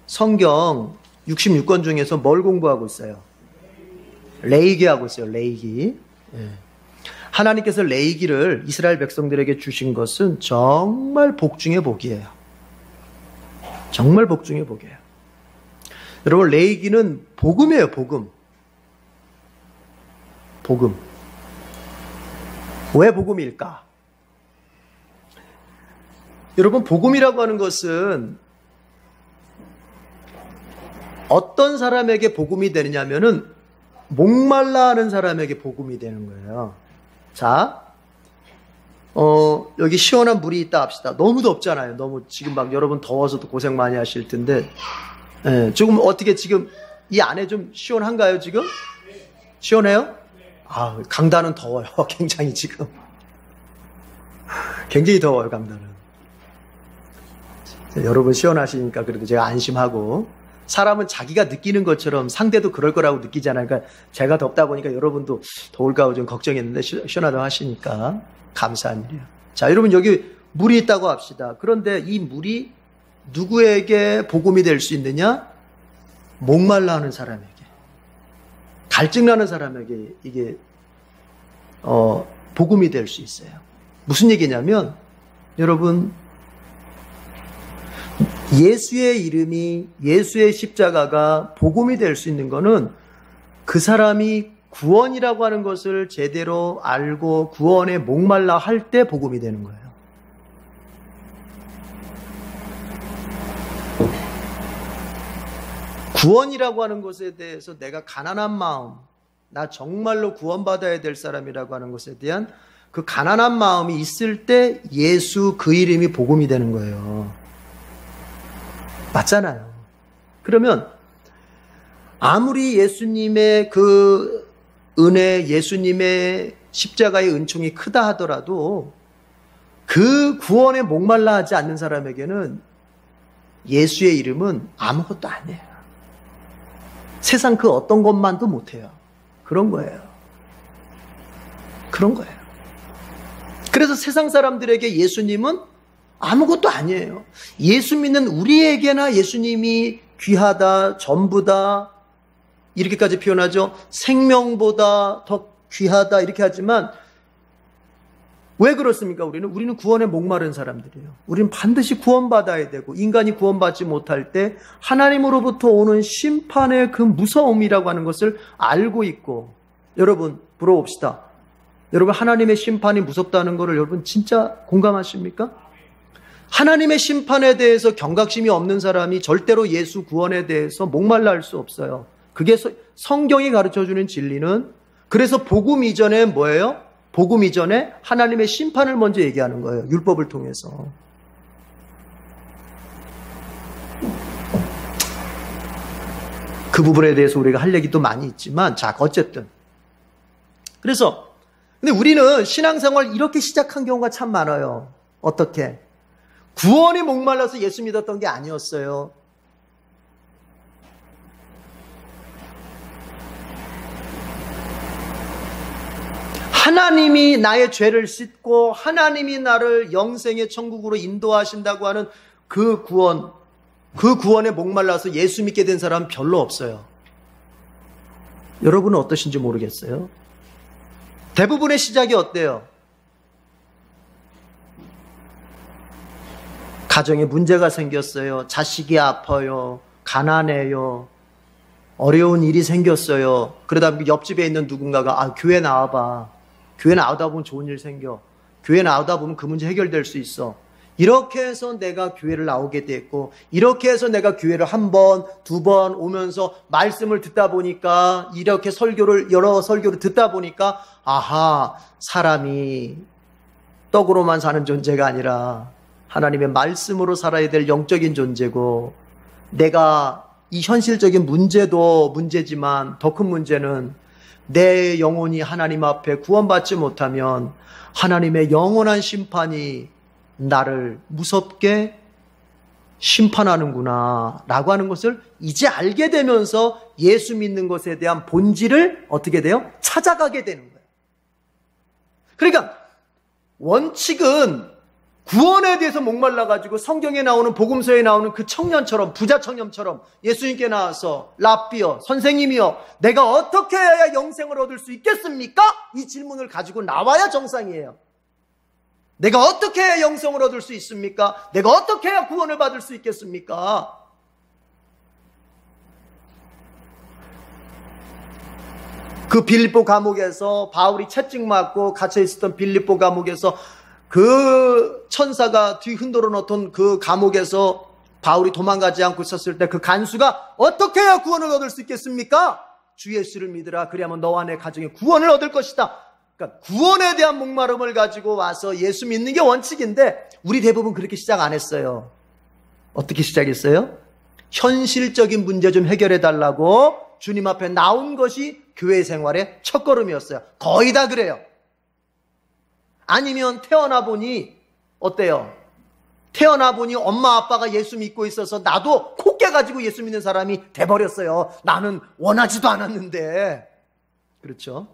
성경 66권 중에서 뭘 공부하고 있어요? 레위기 하고 있어요. 레위기. 하나님께서 레위기를 이스라엘 백성들에게 주신 것은 정말 복 중의 복이에요. 정말 복 중의 복이에요. 여러분, 레위기는 복음이에요. 복음. 복음. 왜 복음일까? 여러분, 복음이라고 하는 것은 어떤 사람에게 복음이 되느냐면은 목말라 하는 사람에게 복음이 되는 거예요. 자, 여기 시원한 물이 있다 합시다. 너무 덥잖아요. 너무 지금 막 여러분 더워서도 고생 많이 하실 텐데, 조금 어떻게 지금 이 안에 좀 시원한가요, 지금? 시원해요? 아, 강단은 더워요. 굉장히 지금. 굉장히 더워요, 강단은. 여러분 시원하시니까 그래도 제가 안심하고, 사람은 자기가 느끼는 것처럼 상대도 그럴 거라고 느끼잖아요. 그러니까 제가 덥다 보니까 여러분도 더울까 좀 걱정했는데 시원하다고 하시니까 감사한 일이에요. 자, 여러분 여기 물이 있다고 합시다. 그런데 이 물이 누구에게 복음이 될 수 있느냐? 목말라 하는 사람에게, 갈증나는 사람에게 이게 복음이 될 수 있어요. 무슨 얘기냐면, 여러분, 예수의 이름이, 예수의 십자가가 복음이 될 수 있는 것은 그 사람이 구원이라고 하는 것을 제대로 알고 구원에 목말라 할 때 복음이 되는 거예요. 구원이라고 하는 것에 대해서 내가 가난한 마음, 나 정말로 구원받아야 될 사람이라고 하는 것에 대한 그 가난한 마음이 있을 때 예수 그 이름이 복음이 되는 거예요. 맞잖아요. 그러면 아무리 예수님의 그 은혜, 예수님의 십자가의 은총이 크다 하더라도 그 구원에 목말라 하지 않는 사람에게는 예수의 이름은 아무것도 아니에요. 세상 그 어떤 것만도 못해요. 그런 거예요. 그런 거예요. 그래서 세상 사람들에게 예수님은 아무것도 아니에요. 예수 믿는 우리에게나 예수님이 귀하다, 전부다, 이렇게까지 표현하죠. 생명보다 더 귀하다, 이렇게 하지만 왜 그렇습니까? 우리는 구원에 목마른 사람들이에요. 우리는 반드시 구원받아야 되고, 인간이 구원받지 못할 때 하나님으로부터 오는 심판의 그 무서움이라고 하는 것을 알고 있고, 여러분 물어봅시다. 여러분, 하나님의 심판이 무섭다는 것을 여러분 진짜 공감하십니까? 하나님의 심판에 대해서 경각심이 없는 사람이 절대로 예수 구원에 대해서 목말라 할 수 없어요. 그게 성경이 가르쳐주는 진리는, 그래서 복음 이전에 뭐예요? 복음 이전에 하나님의 심판을 먼저 얘기하는 거예요. 율법을 통해서. 그 부분에 대해서 우리가 할 얘기도 많이 있지만, 자, 어쨌든. 그래서, 근데 우리는 신앙생활 이렇게 시작한 경우가 참 많아요. 어떻게? 구원에 목말라서 예수 믿었던 게 아니었어요. 하나님이 나의 죄를 씻고 하나님이 나를 영생의 천국으로 인도하신다고 하는 그 구원에 목말라서 예수 믿게 된 사람은 별로 없어요. 여러분은 어떠신지 모르겠어요. 대부분의 시작이 어때요? 가정에 문제가 생겼어요. 자식이 아파요. 가난해요. 어려운 일이 생겼어요. 그러다 보니 옆집에 있는 누군가가 교회 나와봐. 교회 나오다 보면 좋은 일 생겨. 교회 나오다 보면 그 문제 해결될 수 있어. 이렇게 해서 내가 교회를 나오게 됐고, 이렇게 해서 내가 교회를 한 번, 두 번 오면서 말씀을 듣다 보니까, 이렇게 여러 설교를 듣다 보니까, 아하, 사람이 떡으로만 사는 존재가 아니라 하나님의 말씀으로 살아야 될 영적인 존재고, 내가 이 현실적인 문제도 문제지만 더 큰 문제는 내 영혼이 하나님 앞에 구원받지 못하면 하나님의 영원한 심판이 나를 무섭게 심판하는구나 라고 하는 것을 이제 알게 되면서 예수 믿는 것에 대한 본질을 어떻게 돼요? 찾아가게 되는 거예요. 그러니까 원칙은 구원에 대해서 목말라가지고 성경에 나오는 복음서에 나오는 그 청년처럼, 부자 청년처럼 예수님께 나와서 랍비여, 선생님이여, 내가 어떻게 해야 영생을 얻을 수 있겠습니까? 이 질문을 가지고 나와야 정상이에요. 내가 어떻게 해야 영생을 얻을 수 있습니까? 내가 어떻게 해야 구원을 받을 수 있겠습니까? 그 빌립보 감옥에서 바울이 채찍 맞고 갇혀 있었던 빌립보 감옥에서 그 천사가 뒤 흔들어 놓던 그 감옥에서 바울이 도망가지 않고 있었을 때 그 간수가 어떻게 해야 구원을 얻을 수 있겠습니까? 주 예수를 믿으라. 그리하면 너와 내 가정에 구원을 얻을 것이다. 그러니까 구원에 대한 목마름을 가지고 와서 예수 믿는 게 원칙인데 우리 대부분 그렇게 시작 안 했어요. 어떻게 시작했어요? 현실적인 문제 좀 해결해 달라고 주님 앞에 나온 것이 교회 생활의 첫걸음이었어요. 거의 다 그래요. 아니면 태어나 보니 어때요? 태어나 보니 엄마 아빠가 예수 믿고 있어서 나도 콧게 가지고 예수 믿는 사람이 돼버렸어요. 나는 원하지도 않았는데. 그렇죠?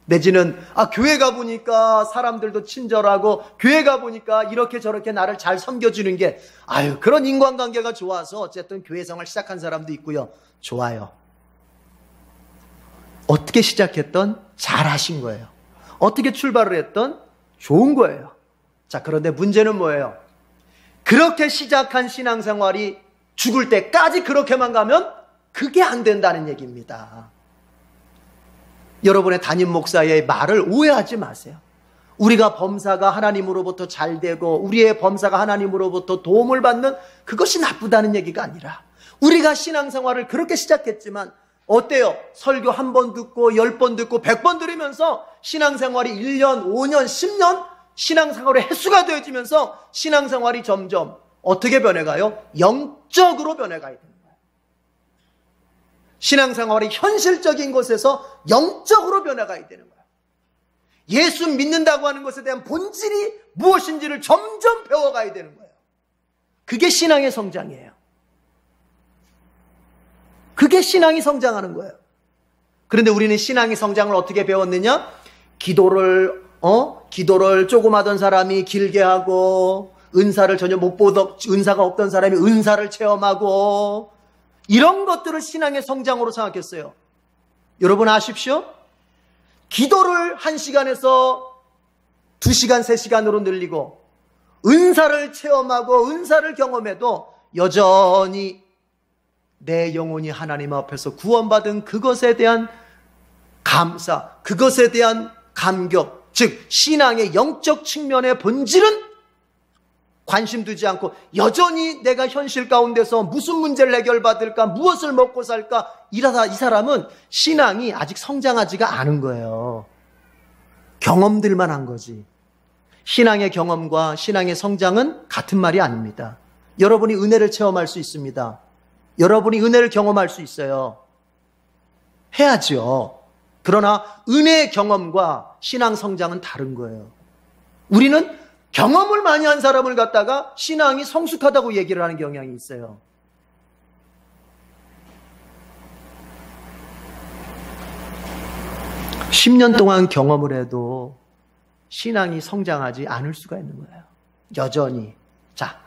내지는 교회 가보니까 사람들도 친절하고 교회 가보니까 이렇게 저렇게 나를 잘 섬겨주는 게 그런 인간관계가 좋아서 어쨌든 교회 생활 시작한 사람도 있고요. 좋아요. 어떻게 시작했던 잘하신 거예요. 어떻게 출발을 했던 좋은 거예요. 자, 그런데 문제는 뭐예요? 그렇게 시작한 신앙생활이 죽을 때까지 그렇게만 가면 그게 안 된다는 얘기입니다. 여러분의 담임 목사의 말을 오해하지 마세요. 우리가 범사가 하나님으로부터 잘 되고 우리의 범사가 하나님으로부터 도움을 받는 그것이 나쁘다는 얘기가 아니라 우리가 신앙생활을 그렇게 시작했지만 어때요? 설교 한 번 듣고 10번 듣고 100번 들으면서 신앙생활이 1년, 5년, 10년 신앙생활의 횟수가 되어지면서 신앙생활이 점점 어떻게 변해가요? 영적으로 변해가야 됩니다. 신앙생활이 현실적인 것에서 영적으로 변해가야 되는 거예요. 예수 믿는다고 하는 것에 대한 본질이 무엇인지를 점점 배워가야 되는 거예요. 그게 신앙의 성장이에요. 그게 신앙이 성장하는 거예요. 그런데 우리는 신앙의 성장을 어떻게 배웠느냐? 기도를 조그마던 사람이 길게 하고 은사를 전혀 못 보던 은사가 없던 사람이 은사를 체험하고 이런 것들을 신앙의 성장으로 생각했어요. 여러분 아십시오? 기도를 1시간에서 2시간, 3시간으로 늘리고 은사를 체험하고 은사를 경험해도 여전히 내 영혼이 하나님 앞에서 구원받은 그것에 대한 감사, 그것에 대한 감격, 즉 신앙의 영적 측면의 본질은 관심 두지 않고 여전히 내가 현실 가운데서 무슨 문제를 해결받을까, 무엇을 먹고 살까 이러다 이 사람은 신앙이 아직 성장하지가 않은 거예요. 경험들만 한 거지. 신앙의 경험과 신앙의 성장은 같은 말이 아닙니다. 여러분이 은혜를 체험할 수 있습니다. 여러분이 은혜를 경험할 수 있어요. 해야죠. 그러나 은혜의 경험과 신앙 성장은 다른 거예요. 우리는 경험을 많이 한 사람을 갖다가 신앙이 성숙하다고 얘기를 하는 경향이 있어요. (10년) 동안 경험을 해도 신앙이 성장하지 않을 수가 있는 거예요. 여전히. 자,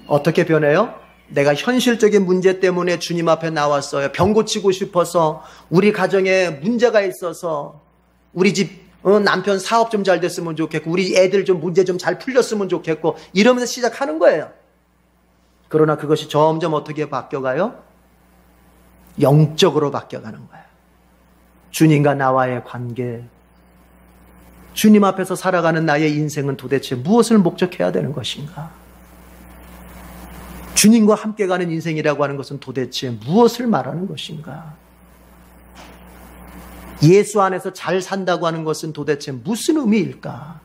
어떻게 변해요? 내가 현실적인 문제 때문에 주님 앞에 나왔어요. 병 고치고 싶어서, 우리 가정에 문제가 있어서, 우리 집 남편 사업 좀 잘 됐으면 좋겠고, 우리 애들 좀 문제 좀 잘 풀렸으면 좋겠고, 이러면서 시작하는 거예요. 그러나 그것이 점점 어떻게 바뀌어가요? 영적으로 바뀌어가는 거예요. 주님과 나와의 관계, 주님 앞에서 살아가는 나의 인생은 도대체 무엇을 목적해야 되는 것인가? 주님과 함께 가는 인생이라고 하는 것은 도대체 무엇을 말하는 것인가? 예수 안에서 잘 산다고 하는 것은 도대체 무슨 의미일까?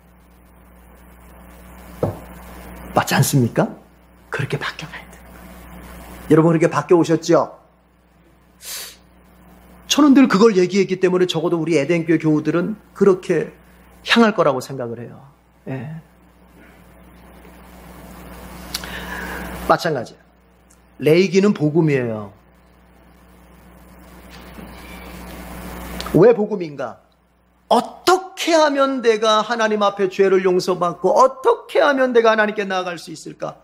맞지 않습니까? 그렇게 바뀌어가야 돼요. 여러분 그렇게 바뀌어오셨죠? 저는 늘 그걸 얘기했기 때문에 적어도 우리 에덴교회 교우들은 그렇게 향할 거라고 생각을 해요. 예. 마찬가지예요. 레위기는 복음이에요. 왜 복음인가? 어떻게 어떻게 하면 내가 하나님 앞에 죄를 용서받고 어떻게 하면 내가 하나님께 나아갈 수 있을까?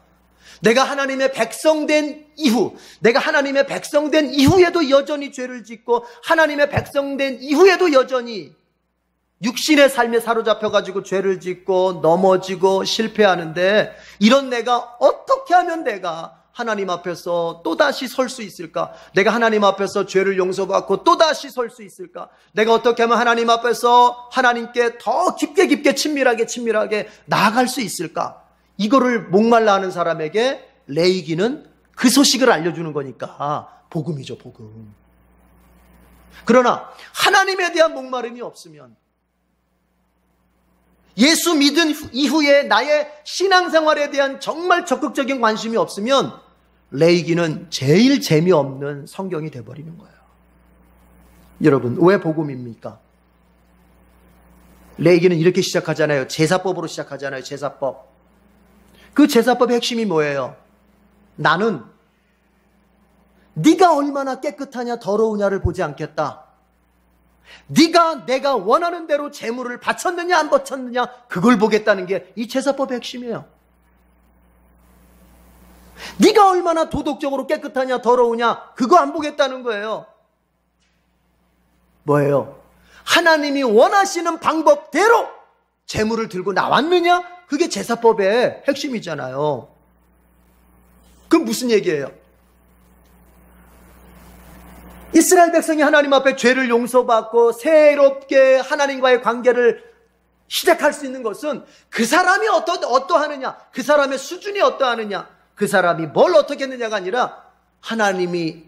내가 하나님의 백성된 이후, 내가 하나님의 백성된 이후에도 여전히 죄를 짓고 하나님의 백성된 이후에도 여전히 육신의 삶에 사로잡혀가지고 죄를 짓고 넘어지고 실패하는데, 이런 내가 어떻게 하면 내가 하나님 앞에서 또다시 설 수 있을까? 내가 하나님 앞에서 죄를 용서받고 또다시 설 수 있을까? 내가 어떻게 하면 하나님 앞에서 하나님께 더 깊게 친밀하게 나아갈 수 있을까? 이거를 목말라 하는 사람에게 레위기는 그 소식을 알려주는 거니까 복음이죠, 복음. 그러나 하나님에 대한 목마름이 없으면, 예수 믿은 이후에 나의 신앙생활에 대한 정말 적극적인 관심이 없으면 레위기는 제일 재미없는 성경이 돼버리는 거예요. 여러분, 왜 복음입니까? 레위기는 이렇게 시작하잖아요. 제사법으로 시작하잖아요. 제사법. 그 제사법의 핵심이 뭐예요? 나는 네가 얼마나 깨끗하냐 더러우냐를 보지 않겠다. 네가 내가 원하는 대로 제물을 바쳤느냐 안 바쳤느냐 그걸 보겠다는 게 이 제사법의 핵심이에요. 네가 얼마나 도덕적으로 깨끗하냐 더러우냐 그거 안 보겠다는 거예요. 뭐예요? 하나님이 원하시는 방법대로 제물을 들고 나왔느냐? 그게 제사법의 핵심이잖아요. 그럼 무슨 얘기예요? 이스라엘 백성이 하나님 앞에 죄를 용서받고 새롭게 하나님과의 관계를 시작할 수 있는 것은 그 사람이 어떠하느냐, 그 사람의 수준이 어떠하느냐, 그 사람이 뭘 어떻게 했느냐가 아니라, 하나님이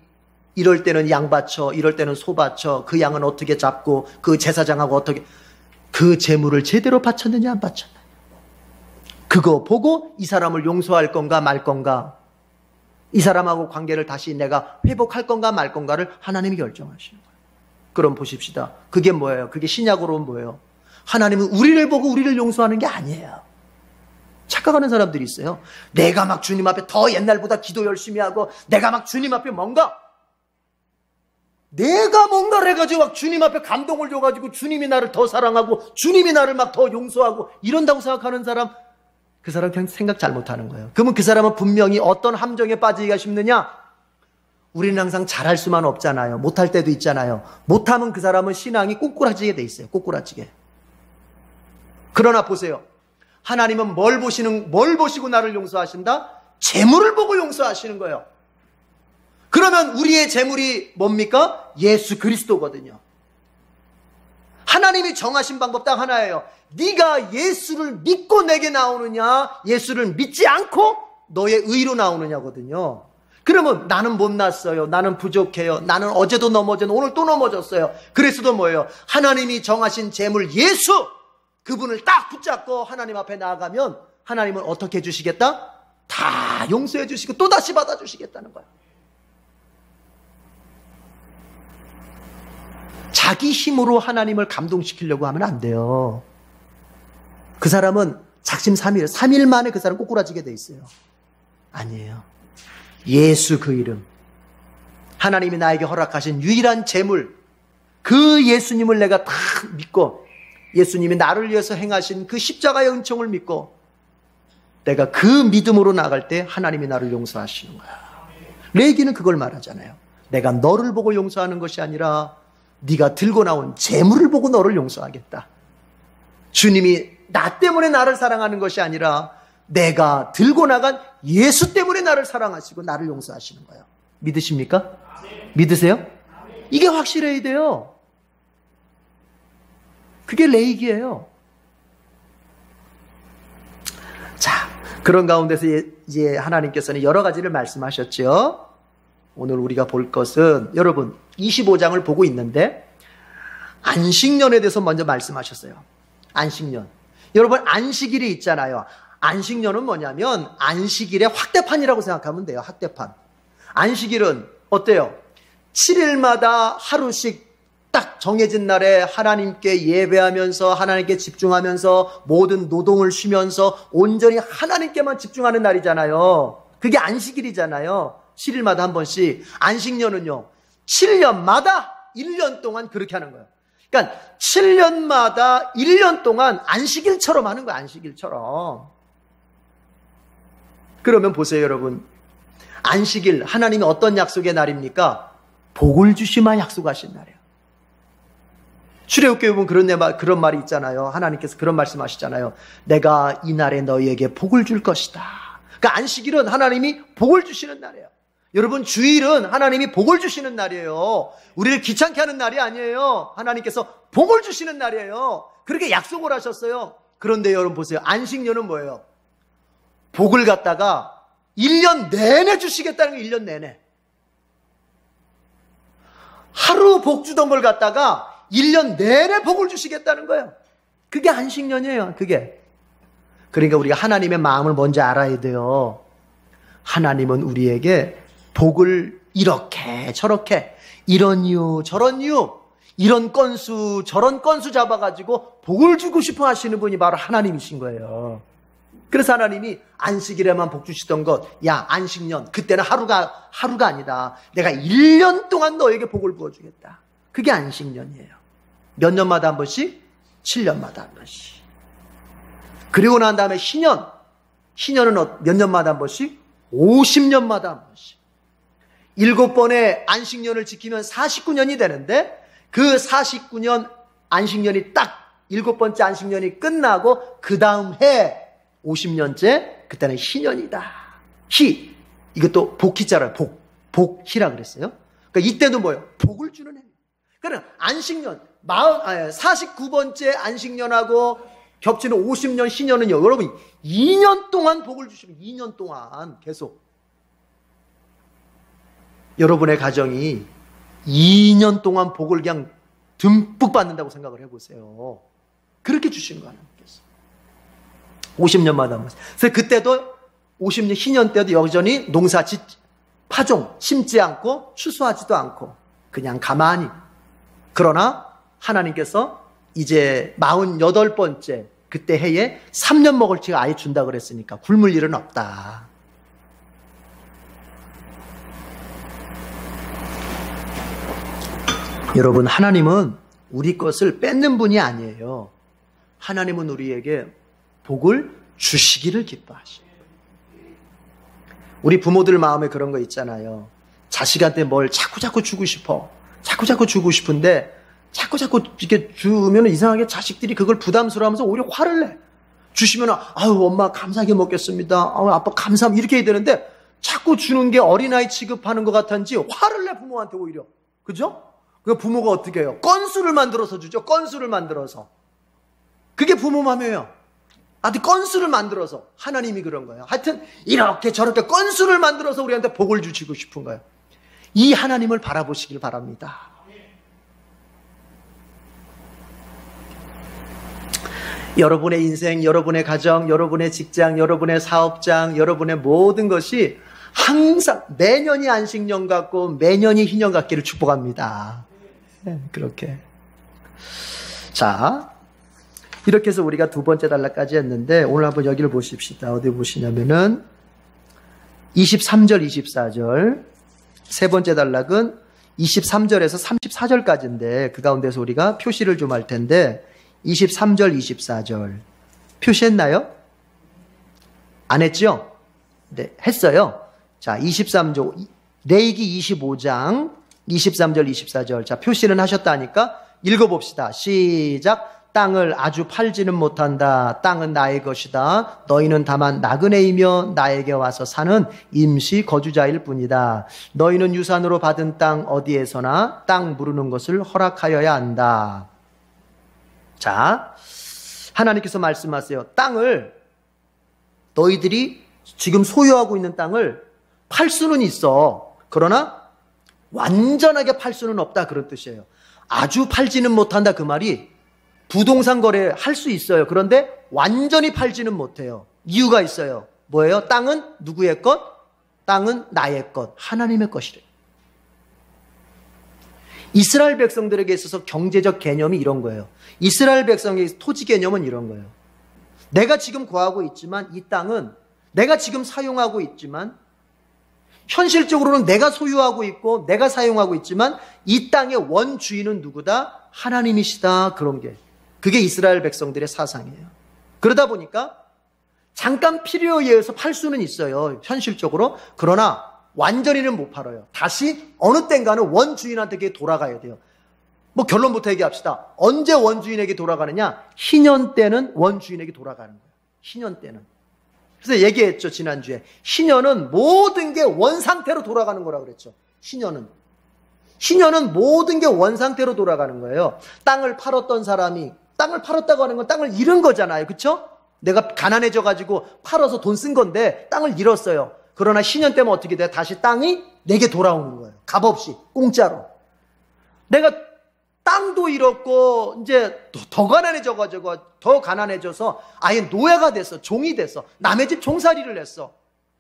이럴 때는 양 바쳐, 이럴 때는 소 바쳐, 그 양은 어떻게 잡고 그 제사장하고 어떻게 그 제물을 제대로 바쳤느냐 안 바쳤느냐, 그거 보고 이 사람을 용서할 건가 말 건가, 이 사람하고 관계를 다시 내가 회복할 건가 말 건가를 하나님이 결정하시는 거예요. 그럼 보십시다. 그게 뭐예요? 그게 신약으로는 뭐예요? 하나님은 우리를 보고 우리를 용서하는 게 아니에요. 착각하는 사람들이 있어요. 내가 막 주님 앞에 더 옛날보다 기도 열심히 하고 내가 막 주님 앞에 내가 뭔가를 해가지고 막 주님 앞에 감동을 줘가지고 주님이 나를 더 사랑하고 주님이 나를 막 더 용서하고 이런다고 생각하는 사람, 그 사람 그냥 생각 잘못하는 거예요. 그러면 그 사람은 분명히 어떤 함정에 빠지기가 쉽느냐? 우리는 항상 잘할 수만 없잖아요. 못할 때도 있잖아요. 못하면 그 사람은 신앙이 꼬꾸라지게 돼 있어요. 꼬꾸라지게. 그러나 보세요. 하나님은 뭘 보시고 나를 용서하신다? 재물을 보고 용서하시는 거예요. 그러면 우리의 재물이 뭡니까? 예수 그리스도거든요. 하나님이 정하신 방법 딱 하나예요. 네가 예수를 믿고 내게 나오느냐, 예수를 믿지 않고 너의 의로 나오느냐거든요. 그러면 나는 못났어요, 나는 부족해요, 나는 어제도 넘어졌는데 오늘 또 넘어졌어요. 그래서도 뭐예요? 하나님이 정하신 재물 예수, 그분을 딱 붙잡고 하나님 앞에 나아가면 하나님은 어떻게 해주시겠다? 다 용서해 주시고 또다시 받아주시겠다는 거예요. 자기 힘으로 하나님을 감동시키려고 하면 안 돼요. 그 사람은 작심 3일 만에 그 사람 꼬꾸라지게 돼 있어요. 아니에요. 예수 그 이름, 하나님이 나에게 허락하신 유일한 재물, 그 예수님을 내가 다 믿고, 예수님이 나를 위해서 행하신 그 십자가의 은총을 믿고 내가 그 믿음으로 나갈 때 하나님이 나를 용서하시는 거야. 레위기는 그걸 말하잖아요. 내가 너를 보고 용서하는 것이 아니라 네가 들고 나온 재물을 보고 너를 용서하겠다. 주님이 나 때문에 나를 사랑하는 것이 아니라 내가 들고 나간 예수 때문에 나를 사랑하시고 나를 용서하시는 거예요. 믿으십니까? 믿으세요? 이게 확실해야 돼요. 그게 레위기예요. 자, 그런 가운데서 이제 하나님께서는 여러 가지를 말씀하셨죠. 오늘 우리가 볼 것은, 여러분 25장을 보고 있는데 안식년에 대해서 먼저 말씀하셨어요. 안식년. 여러분 안식일이 있잖아요. 안식년은 뭐냐면 안식일의 확대판이라고 생각하면 돼요. 확대판. 안식일은 어때요? 7일마다 하루씩 딱 정해진 날에 하나님께 예배하면서 하나님께 집중하면서 모든 노동을 쉬면서 온전히 하나님께만 집중하는 날이잖아요. 그게 안식일이잖아요. 7일마다 한 번씩. 안식년은요 7년마다 1년 동안 그렇게 하는 거예요. 그러니까 7년마다 1년 동안 안식일처럼 하는 거야, 안식일처럼. 그러면 보세요, 여러분. 안식일, 하나님이 어떤 약속의 날입니까? 복을 주시마 약속하신 날이에요. 출애굽기에 보면 그런 말이 있잖아요. 하나님께서 그런 말씀하시잖아요. 내가 이 날에 너희에게 복을 줄 것이다. 그러니까 안식일은 하나님이 복을 주시는 날이에요. 여러분, 주일은 하나님이 복을 주시는 날이에요. 우리를 귀찮게 하는 날이 아니에요. 하나님께서 복을 주시는 날이에요. 그렇게 약속을 하셨어요. 그런데 여러분 보세요. 안식년은 뭐예요? 복을 갖다가 1년 내내 주시겠다는 거예요. 1년 내내. 하루 복 주던 걸 갖다가 1년 내내 복을 주시겠다는 거예요. 그게 안식년이에요. 그게. 그러니까 우리가 하나님의 마음을 먼저 알아야 돼요. 하나님은 우리에게 복을 이렇게 저렇게 이런 이유 저런 이유 이런 건수 저런 건수 잡아가지고 복을 주고 싶어 하시는 분이 바로 하나님이신 거예요. 그래서 하나님이 안식일에만 복 주시던 것, 야 안식년 그때는 하루가 아니다. 내가 1년 동안 너에게 복을 부어주겠다. 그게 안식년이에요. 몇 년마다 한 번씩? 7년마다 한 번씩. 그리고 난 다음에 희년은 몇 년마다 한 번씩? 50년마다 한 번씩. 7번의 안식년을 지키면 49년이 되는데 그 49년 안식년이 딱 7번째 안식년이 끝나고 그 다음 해 50년째 그때는 희년이다. 희 이것도 복희자라요. 복희라 그랬어요. 그러니까 이때도 뭐예요? 복을 주는 해. 그러니까 안식년 49번째 안식년하고 겹치는 50년 희년은요. 여러분 2년 동안 복을 주시면 2년 동안 계속 여러분의 가정이 2년 동안 복을 그냥 듬뿍 받는다고 생각을 해보세요. 그렇게 주시는 거 하나님께서. 50년마다 한 번. 그래서 그때도 50년 희년 때도 여전히 파종 심지 않고 추수하지도 않고 그냥 가만히. 그러나 하나님께서 이제 48번째 그때 해에 3년 먹을 지가 아예 준다 그랬으니까 굶을 일은 없다. 여러분, 하나님은 우리 것을 뺏는 분이 아니에요. 하나님은 우리에게 복을 주시기를 기뻐하셔요. 우리 부모들 마음에 그런 거 있잖아요. 자식한테 뭘 자꾸 주고 싶어. 자꾸 주고 싶은데 자꾸 이렇게 주면 이상하게 자식들이 그걸 부담스러워하면서 오히려 화를 내. 주시면 아유 엄마 감사하게 먹겠습니다. 아유 아빠 감사합니다. 이렇게 해야 되는데 자꾸 주는 게 어린아이 취급하는 것 같은지 화를 내 부모한테 오히려. 그죠? 그 부모가 어떻게 해요? 건수를 만들어서 주죠. 건수를 만들어서. 그게 부모 마음이에요. 건수를 만들어서. 하나님이 그런 거예요. 하여튼 이렇게 저렇게 건수를 만들어서 우리한테 복을 주시고 싶은 거예요. 이 하나님을 바라보시길 바랍니다. 여러분의 인생, 여러분의 가정, 여러분의 직장, 여러분의 사업장, 여러분의 모든 것이 항상 매년이 안식년 같고 매년이 희년 같기를 축복합니다. 그렇게. 자, 이렇게 해서 우리가 두 번째 단락까지 했는데 오늘 한번 여기를 보십시다. 어디 보시냐면은 23절, 24절. 세 번째 단락은 23절에서 34절까지인데 그 가운데서 우리가 표시를 좀 할 텐데 23절, 24절. 표시했나요? 안 했죠? 네, 했어요. 자, 23절, 레위기 25장 23절, 24절. 자, 표시는 하셨다니까 읽어봅시다. 시작. 땅을 아주 팔지는 못한다. 땅은 나의 것이다. 너희는 다만 나그네이며 나에게 와서 사는 임시 거주자일 뿐이다. 너희는 유산으로 받은 땅 어디에서나 땅 무르는 것을 허락하여야 한다. 자, 하나님께서 말씀하세요. 땅을 너희들이 지금 소유하고 있는 땅을 팔 수는 있어. 그러나 완전하게 팔 수는 없다. 그런 뜻이에요. 아주 팔지는 못한다. 그 말이 부동산 거래 할 수 있어요. 그런데 완전히 팔지는 못해요. 이유가 있어요. 뭐예요? 땅은 누구의 것? 땅은 나의 것. 하나님의 것이래. 이스라엘 백성들에게 있어서 경제적 개념이 이런 거예요. 이스라엘 백성의 토지 개념은 이런 거예요. 내가 지금 거하고 있지만 이 땅은 내가 지금 사용하고 있지만 현실적으로는 내가 소유하고 있고 내가 사용하고 있지만 이 땅의 원주인은 누구다? 하나님이시다. 그런 게 그게 이스라엘 백성들의 사상이에요. 그러다 보니까 잠깐 필요에 의해서 팔 수는 있어요, 현실적으로. 그러나 완전히는 못 팔아요. 다시 어느 땐가는 원주인한테 돌아가야 돼요. 뭐 결론부터 얘기합시다. 언제 원주인에게 돌아가느냐? 희년 때는 원주인에게 돌아가는 거예요. 희년 때는. 그래서 얘기했죠, 지난주에. 희년은 모든 게 원상태로 돌아가는 거라고 그랬죠. 희년은 모든 게 원상태로 돌아가는 거예요. 땅을 팔았던 사람이, 땅을 팔았다고 하는 건 땅을 잃은 거잖아요. 그렇죠? 내가 가난해져 가지고 팔아서 돈 쓴 건데 땅을 잃었어요. 그러나 희년 때면 어떻게 돼? 다시 땅이 내게 돌아오는 거예요. 값없이, 공짜로. 내가 땅도 잃었고 이제 더 가난해져 가지고 더 가난해져서 아예 노예가 됐어. 종이 됐어. 남의 집 종살이를 했어.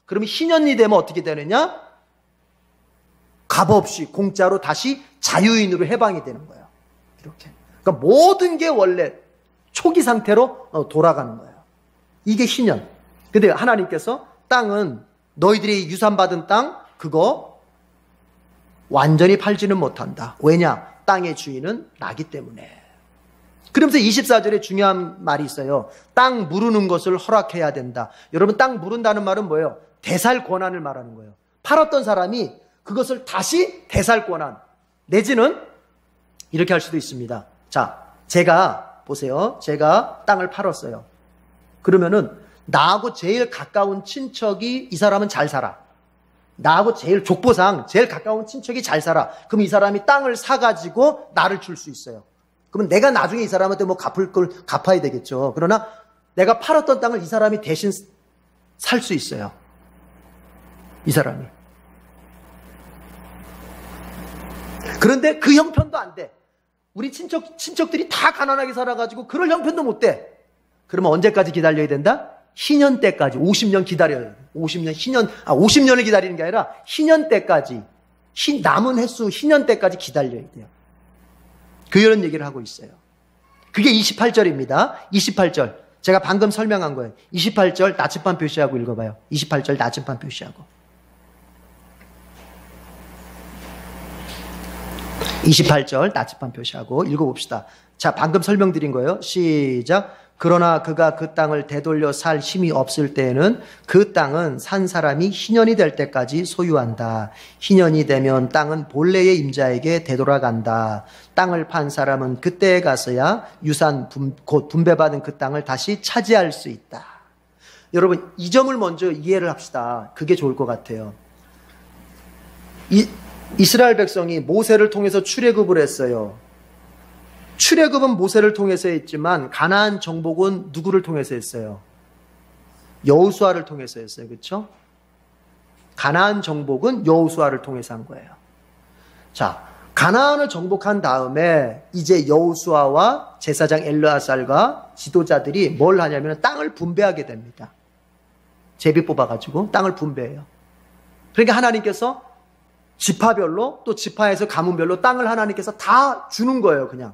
그러면 희년이 되면 어떻게 되느냐? 값없이 공짜로 다시 자유인으로 해방이 되는 거예요. 이렇게. 그러니까 모든 게 원래 초기 상태로 돌아가는 거예요. 이게 희년. 근데 하나님께서 땅은 너희들이 유산받은 땅 그거 완전히 팔지는 못한다. 왜냐? 땅의 주인은 나기 때문에. 그러면서 24절에 중요한 말이 있어요. 땅 무르는 것을 허락해야 된다. 여러분, 땅 무른다는 말은 뭐예요? 되살 권한을 말하는 거예요. 팔았던 사람이 그것을 다시 되살 권한, 내지는 이렇게 할 수도 있습니다. 자, 제가 보세요. 제가 땅을 팔았어요. 그러면은 나하고 제일 가까운 친척이, 이 사람은 잘 살아. 나하고 제일 족보상 제일 가까운 친척이 잘 살아. 그럼 이 사람이 땅을 사가지고 나를 줄 수 있어요. 그러면 내가 나중에 이 사람한테 뭐 갚을 걸 갚아야 되겠죠. 그러나 내가 팔았던 땅을 이 사람이 대신 살 수 있어요. 이 사람이. 그런데 그 형편도 안 돼. 우리 친척들이 다 가난하게 살아가지고 그럴 형편도 못 돼. 그러면 언제까지 기다려야 된다? 희년 때까지. 50년 기다려야 돼. 50년을 기다리는 게 아니라 희년 때까지, 남은 횟수 희년 때까지 기다려야 돼요. 이런 얘기를 하고 있어요. 그게 28절입니다. 28절. 제가 방금 설명한 거예요. 28절 나침반 표시하고 읽어봐요. 28절 나침반 표시하고. 28절 나침반 표시하고 읽어봅시다. 자, 방금 설명드린 거예요. 시작. 그러나 그가 그 땅을 되돌려 살 힘이 없을 때에는 그 땅은 산 사람이 희년이 될 때까지 소유한다. 희년이 되면 땅은 본래의 임자에게 되돌아간다. 땅을 판 사람은 그때에 가서야 유산 곧 분배받은 그 땅을 다시 차지할 수 있다. 여러분, 이 점을 먼저 이해를 합시다. 그게 좋을 것 같아요. 이스라엘 백성이 모세를 통해서 출애굽을 했어요. 출애굽은 모세를 통해서 했지만 가나안 정복은 누구를 통해서 했어요? 여호수아를 통해서 했어요. 그렇죠? 가나안 정복은 여호수아를 통해서 한 거예요. 자, 가나안을 정복한 다음에 이제 여호수아와 제사장 엘르아살과 지도자들이 뭘 하냐면 땅을 분배하게 됩니다. 제비 뽑아가지고 땅을 분배해요. 그러니까 하나님께서 지파별로 또 지파에서 가문별로 땅을 하나님께서 다 주는 거예요. 그냥.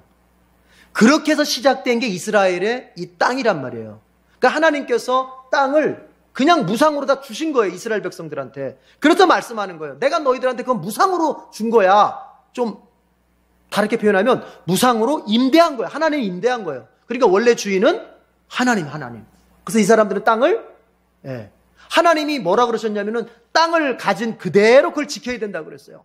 그렇게 해서 시작된 게 이스라엘의 이 땅이란 말이에요. 그러니까 하나님께서 땅을 그냥 무상으로 다 주신 거예요. 이스라엘 백성들한테. 그래서 말씀하는 거예요. 내가 너희들한테 그건 무상으로 준 거야. 좀 다르게 표현하면 무상으로 임대한 거예요. 하나님이 임대한 거예요. 그러니까 원래 주인은 하나님. 그래서 이 사람들은 땅을, 하나님이 뭐라 그러셨냐면은 땅을 가진 그대로 그걸 지켜야 된다고 그랬어요.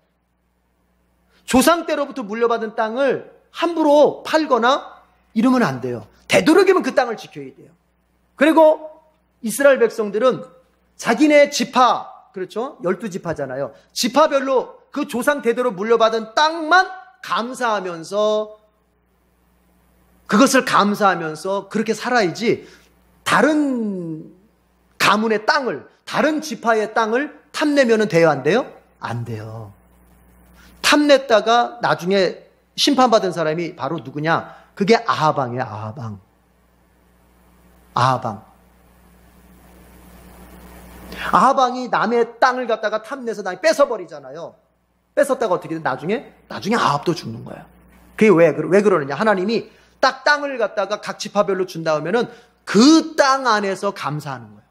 조상 때로부터 물려받은 땅을 함부로 팔거나 이러면 안 돼요. 되도록이면 그 땅을 지켜야 돼요. 그리고 이스라엘 백성들은 자기네 지파, 그렇죠? 12지파잖아요. 지파별로 그 조상 대대로 물려받은 땅만 감사하면서, 그것을 감사하면서 그렇게 살아야지 다른 가문의 땅을, 다른 지파의 땅을 탐내면 돼요, 안 돼요? 안 돼요. 탐냈다가 나중에 심판받은 사람이 바로 누구냐? 그게 아하방이에요. 아하방이 남의 땅을 갖다가 탐내서 뺏어버리잖아요. 뺏었다가 어떻게 돼? 나중에 아합도 죽는 거예요. 그게 왜 그러느냐? 하나님이 딱 땅을 갖다가 각 지파별로 준 다음에는 그 땅 안에서 감사하는 거예요.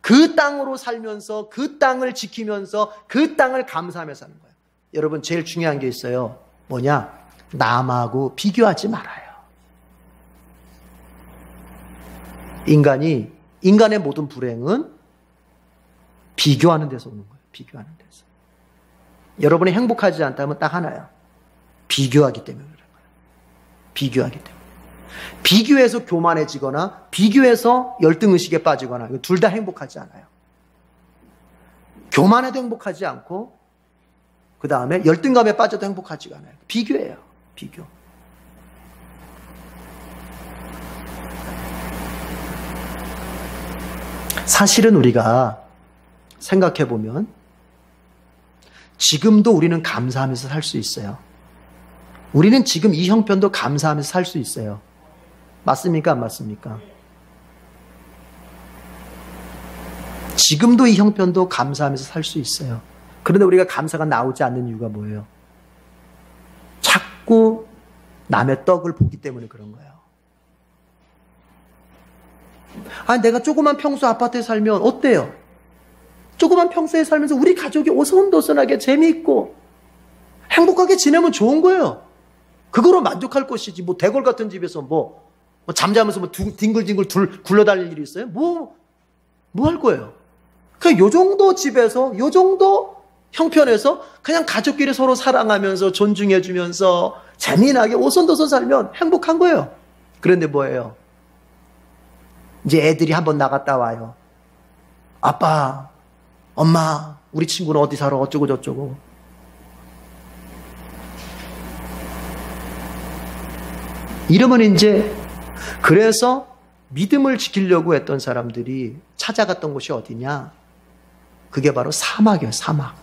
그 땅으로 살면서 그 땅을 지키면서 그 땅을 감사하며 사는 거예요. 여러분, 제일 중요한 게 있어요. 뭐냐? 남하고 비교하지 말아요. 인간의 모든 불행은 비교하는 데서 오는 거예요. 비교하는 데서. 여러분이 행복하지 않다면 딱 하나예요. 비교하기 때문에 그런 거예요. 비교하기 때문에. 비교해서 교만해지거나 비교해서 열등의식에 빠지거나 둘 다 행복하지 않아요. 교만해도 행복하지 않고 그 다음에 열등감에 빠져도 행복하지가 않아요. 비교예요. 비교. 사실은 우리가 생각해보면 지금도 우리는 감사하면서 살 수 있어요. 우리는 지금 이 형편도 감사하면서 살 수 있어요. 맞습니까? 안 맞습니까? 지금도 이 형편도 감사하면서 살 수 있어요. 그런데 우리가 감사가 나오지 않는 이유가 뭐예요? 자꾸 남의 떡을 보기 때문에 그런 거예요. 아니, 내가 조그만 평수 아파트에 살면 어때요? 조그만 평수에 살면서 우리 가족이 오손도손하게 재미있고 행복하게 지내면 좋은 거예요. 그거로 만족할 것이지. 뭐 대궐 같은 집에서 뭐 잠자면서 뭐 뒹굴뒹굴 굴러다닐 일이 있어요? 뭐 할 거예요? 그냥 요 정도 집에서 요 정도 형편에서 그냥 가족끼리 서로 사랑하면서 존중해주면서 재미나게 오손도손 살면 행복한 거예요. 그런데 뭐예요? 이제 애들이 한번 나갔다 와요. 아빠, 엄마, 우리 친구는 어디 살아? 어쩌고 저쩌고. 이러면 이제 그래서 믿음을 지키려고 했던 사람들이 찾아갔던 곳이 어디냐? 그게 바로 사막이에요. 사막.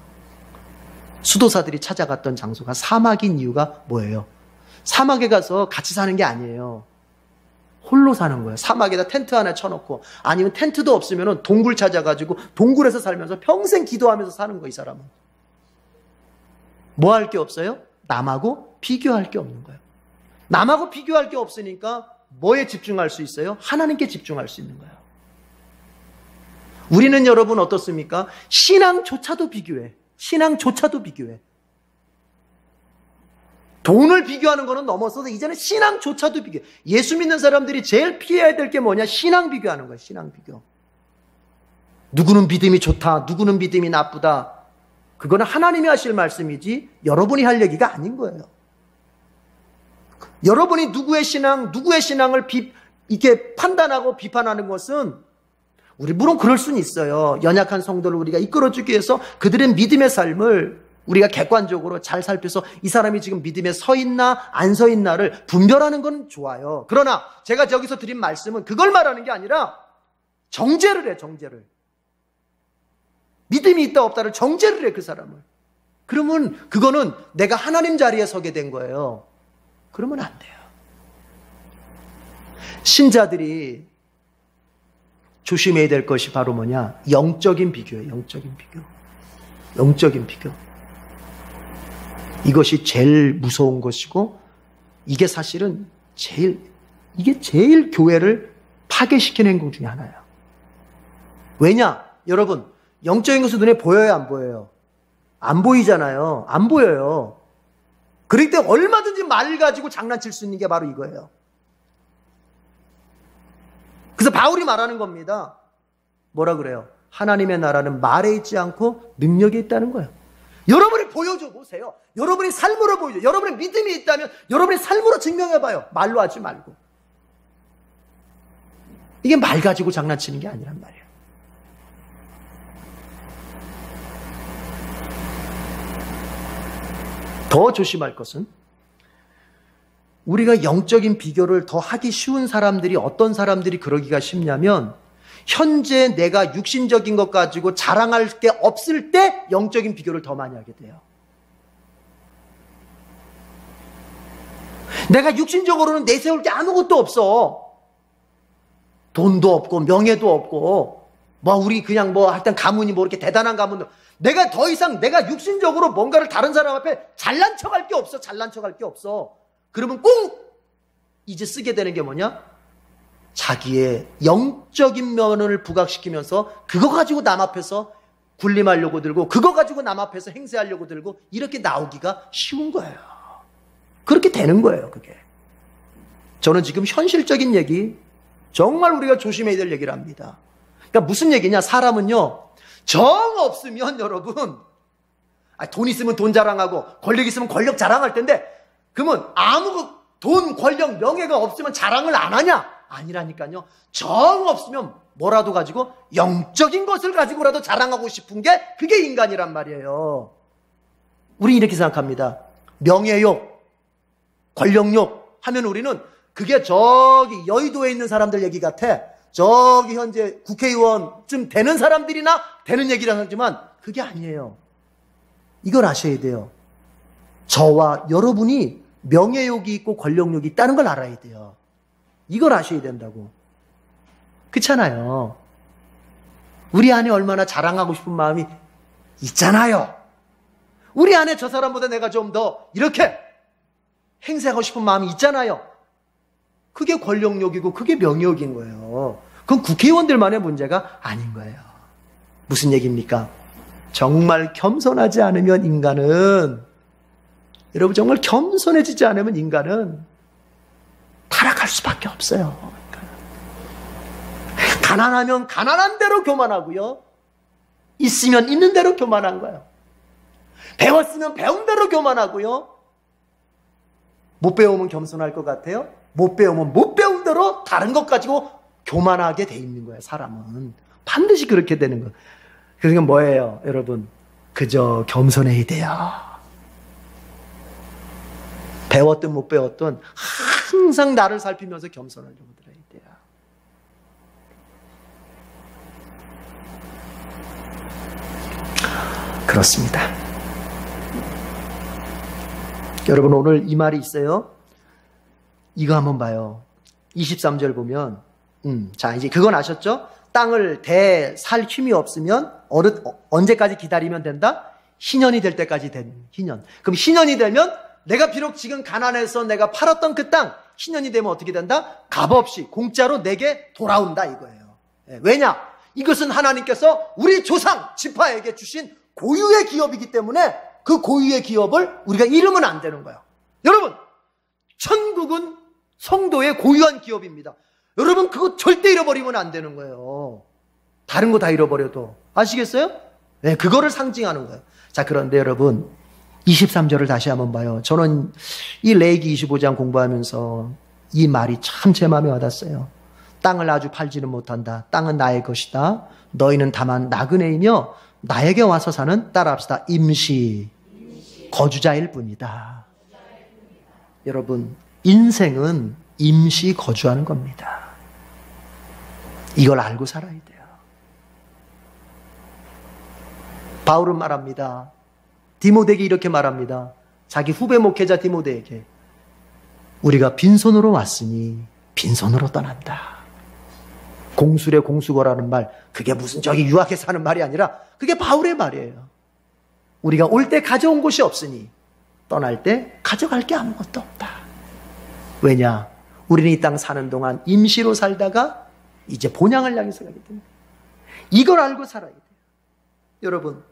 수도사들이 찾아갔던 장소가 사막인 이유가 뭐예요? 사막에 가서 같이 사는 게 아니에요. 홀로 사는 거예요. 사막에다 텐트 하나 쳐놓고, 아니면 텐트도 없으면 동굴 찾아가지고 동굴에서 살면서 평생 기도하면서 사는 거예요. 이 사람은. 뭐 할 게 없어요? 남하고 비교할 게 없는 거예요. 남하고 비교할 게 없으니까 뭐에 집중할 수 있어요? 하나님께 집중할 수 있는 거예요. 우리는 여러분 어떻습니까? 신앙조차도 비교해. 신앙조차도 비교해. 돈을 비교하는 거는 넘어서서 이제는 신앙조차도 비교해. 예수 믿는 사람들이 제일 피해야 될 게 뭐냐? 신앙 비교하는 거예요. 신앙 비교. 누구는 믿음이 좋다. 누구는 믿음이 나쁘다. 그거는 하나님이 하실 말씀이지 여러분이 할 얘기가 아닌 거예요. 여러분이 누구의 신앙을 이렇게 판단하고 비판하는 것은 우리 물론 그럴 수는 있어요. 연약한 성도를 우리가 이끌어주기 위해서 그들의 믿음의 삶을 우리가 객관적으로 잘 살펴서 이 사람이 지금 믿음에 서 있나 안 서 있나를 분별하는 건 좋아요. 그러나 제가 저기서 드린 말씀은 그걸 말하는 게 아니라 정죄를 해. 정죄를. 믿음이 있다 없다를 정죄를 해. 그 사람을. 그러면 그거는 내가 하나님 자리에 서게 된 거예요. 그러면 안 돼요. 신자들이 조심해야 될 것이 바로 뭐냐? 영적인 비교예요. 영적인 비교. 영적인 비교. 이것이 제일 무서운 것이고 이게 사실은 이게 제일 교회를 파괴시키는 행동 중에 하나예요. 왜냐? 여러분, 영적인 것은 눈에 보여요, 안 보여요? 안 보이잖아요. 안 보여요. 그럴 때 얼마든지 말 가지고 장난칠 수 있는 게 바로 이거예요. 그래서 바울이 말하는 겁니다. 뭐라 그래요? 하나님의 나라는 말에 있지 않고 능력에 있다는 거예요. 여러분이 보여줘 보세요. 여러분이 삶으로 보여줘. 여러분의 믿음이 있다면 여러분의 삶으로 증명해봐요. 말로 하지 말고. 이게 말 가지고 장난치는 게 아니란 말이에요. 더 조심할 것은 우리가 영적인 비교를 더 하기 쉬운 사람들이 어떤 사람들이 그러기가 쉽냐면 현재 내가 육신적인 것 가지고 자랑할 게 없을 때 영적인 비교를 더 많이 하게 돼요. 내가 육신적으로는 내세울 게 아무것도 없어. 돈도 없고 명예도 없고 우리 그냥 하여튼 가문이 이렇게 대단한 가문도 내가 더 이상 내가 육신적으로 뭔가를 다른 사람 앞에 잘난 척할 게 없어. 잘난 척할 게 없어. 그러면 꼭 이제 쓰게 되는 게 뭐냐? 자기의 영적인 면을 부각시키면서 그거 가지고 남 앞에서 군림하려고 들고 그거 가지고 남 앞에서 행세하려고 들고 이렇게 나오기가 쉬운 거예요. 그렇게 되는 거예요, 그게. 저는 지금 현실적인 얘기, 정말 우리가 조심해야 될 얘기를 합니다. 그러니까 무슨 얘기냐? 사람은요, 정 없으면 여러분, 돈 있으면 돈 자랑하고 권력 있으면 권력 자랑할 텐데, 그러면 아무 돈, 권력, 명예가 없으면 자랑을 안 하냐? 아니라니까요. 정 없으면 뭐라도 가지고 영적인 것을 가지고라도 자랑하고 싶은 게 그게 인간이란 말이에요. 우리 이렇게 생각합니다. 명예욕, 권력욕 하면 우리는 그게 저기 여의도에 있는 사람들 얘기 같아. 저기 현재 국회의원쯤 되는 사람들이나 되는 얘기라 하지만 그게 아니에요. 이걸 아셔야 돼요. 저와 여러분이 명예욕이 있고 권력욕이 있다는 걸 알아야 돼요. 이걸 아셔야 된다고. 그렇잖아요. 우리 안에 얼마나 자랑하고 싶은 마음이 있잖아요. 우리 안에 저 사람보다 내가 좀 더 이렇게 행세하고 싶은 마음이 있잖아요. 그게 권력욕이고 그게 명예욕인 거예요. 그건 국회의원들만의 문제가 아닌 거예요. 무슨 얘기입니까? 정말 겸손하지 않으면 인간은, 여러분 정말 겸손해지지 않으면 인간은 타락할 수밖에 없어요. 가난하면 가난한 대로 교만하고요. 있으면 있는 대로 교만한 거예요. 배웠으면 배운 대로 교만하고요. 못 배우면 겸손할 것 같아요. 못 배우면 못 배운 대로 다른 것 가지고 교만하게 돼 있는 거예요. 사람은 반드시 그렇게 되는 거예요. 그러니까 뭐예요, 여러분? 그저 겸손해야 돼요. 배웠든 못 배웠든 항상 나를 살피면서 겸손하려고 들어야 돼요. 그렇습니다. 여러분 오늘 이 말이 있어요. 이거 한번 봐요. 23절 보면 자 이제 그건 아셨죠? 땅을 살 힘이 없으면 언제까지 기다리면 된다? 희년이 될 때까지 된 희년. 그럼 희년이 되면 내가 비록 지금 가난해서 내가 팔았던 그 땅 희년이 되면 어떻게 된다? 값없이 공짜로 내게 돌아온다 이거예요. 왜냐? 이것은 하나님께서 우리 조상 지파에게 주신 고유의 기업이기 때문에 그 고유의 기업을 우리가 잃으면 안 되는 거예요. 여러분, 천국은 성도의 고유한 기업입니다. 여러분 그거 절대 잃어버리면 안 되는 거예요. 다른 거 다 잃어버려도. 아시겠어요? 네, 그거를 상징하는 거예요. 자, 그런데 여러분 23절을 다시 한번 봐요. 저는 이 레위기 25장 공부하면서 이 말이 참 제 마음에 와닿았어요. 땅을 아주 팔지는 못한다. 땅은 나의 것이다. 너희는 다만 나그네이며 나에게 와서 사는, 따라합시다, 임시 거주자일 뿐이다. 여러분 인생은 임시 거주하는 겁니다. 이걸 알고 살아야 돼요. 바울은 말합니다. 디모데에게 이렇게 말합니다. 자기 후배 목회자 디모데에게 우리가 빈손으로 왔으니 빈손으로 떠난다. 공술의 공수거라는 말, 그게 무슨 저기 유학에서 하는 말이 아니라 그게 바울의 말이에요. 우리가 올 때 가져온 것이 없으니 떠날 때 가져갈 게 아무것도 없다. 왜냐? 우리는 이 땅 사는 동안 임시로 살다가 이제 본향을 향해서 가기 때문에 이걸 알고 살아야 돼요. 여러분,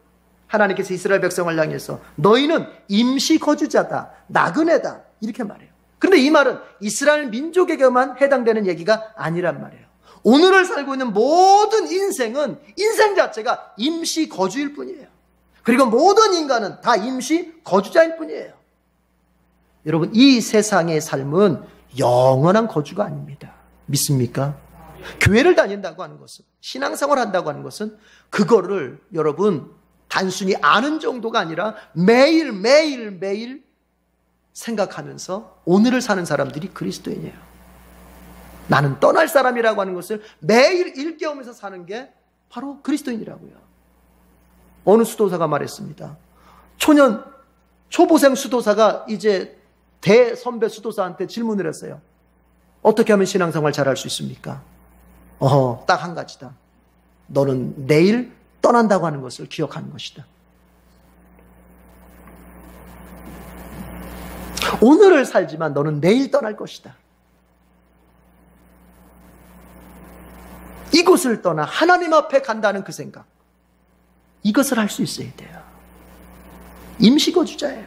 하나님께서 이스라엘 백성을 향해서 너희는 임시 거주자다, 나그네다 이렇게 말해요. 그런데 이 말은 이스라엘 민족에게만 해당되는 얘기가 아니란 말이에요. 오늘을 살고 있는 모든 인생은 인생 자체가 임시 거주일 뿐이에요. 그리고 모든 인간은 다 임시 거주자일 뿐이에요. 여러분, 이 세상의 삶은 영원한 거주가 아닙니다. 믿습니까? 교회를 다닌다고 하는 것은, 신앙생활 한다고 하는 것은 그거를 여러분 단순히 아는 정도가 아니라 매일 생각하면서 오늘을 사는 사람들이 그리스도인이에요. 나는 떠날 사람이라고 하는 것을 매일 일깨우면서 사는 게 바로 그리스도인이라고요. 어느 수도사가 말했습니다. 초보생 수도사가 이제 대선배 수도사한테 질문을 했어요. 어떻게 하면 신앙생활 잘할 수 있습니까? 딱 한 가지다. 너는 내일 떠난다고 하는 것을 기억하는 것이다. 오늘을 살지만 너는 내일 떠날 것이다. 이곳을 떠나 하나님 앞에 간다는 그 생각, 이것을 할 수 있어야 돼요. 임시거주자예요.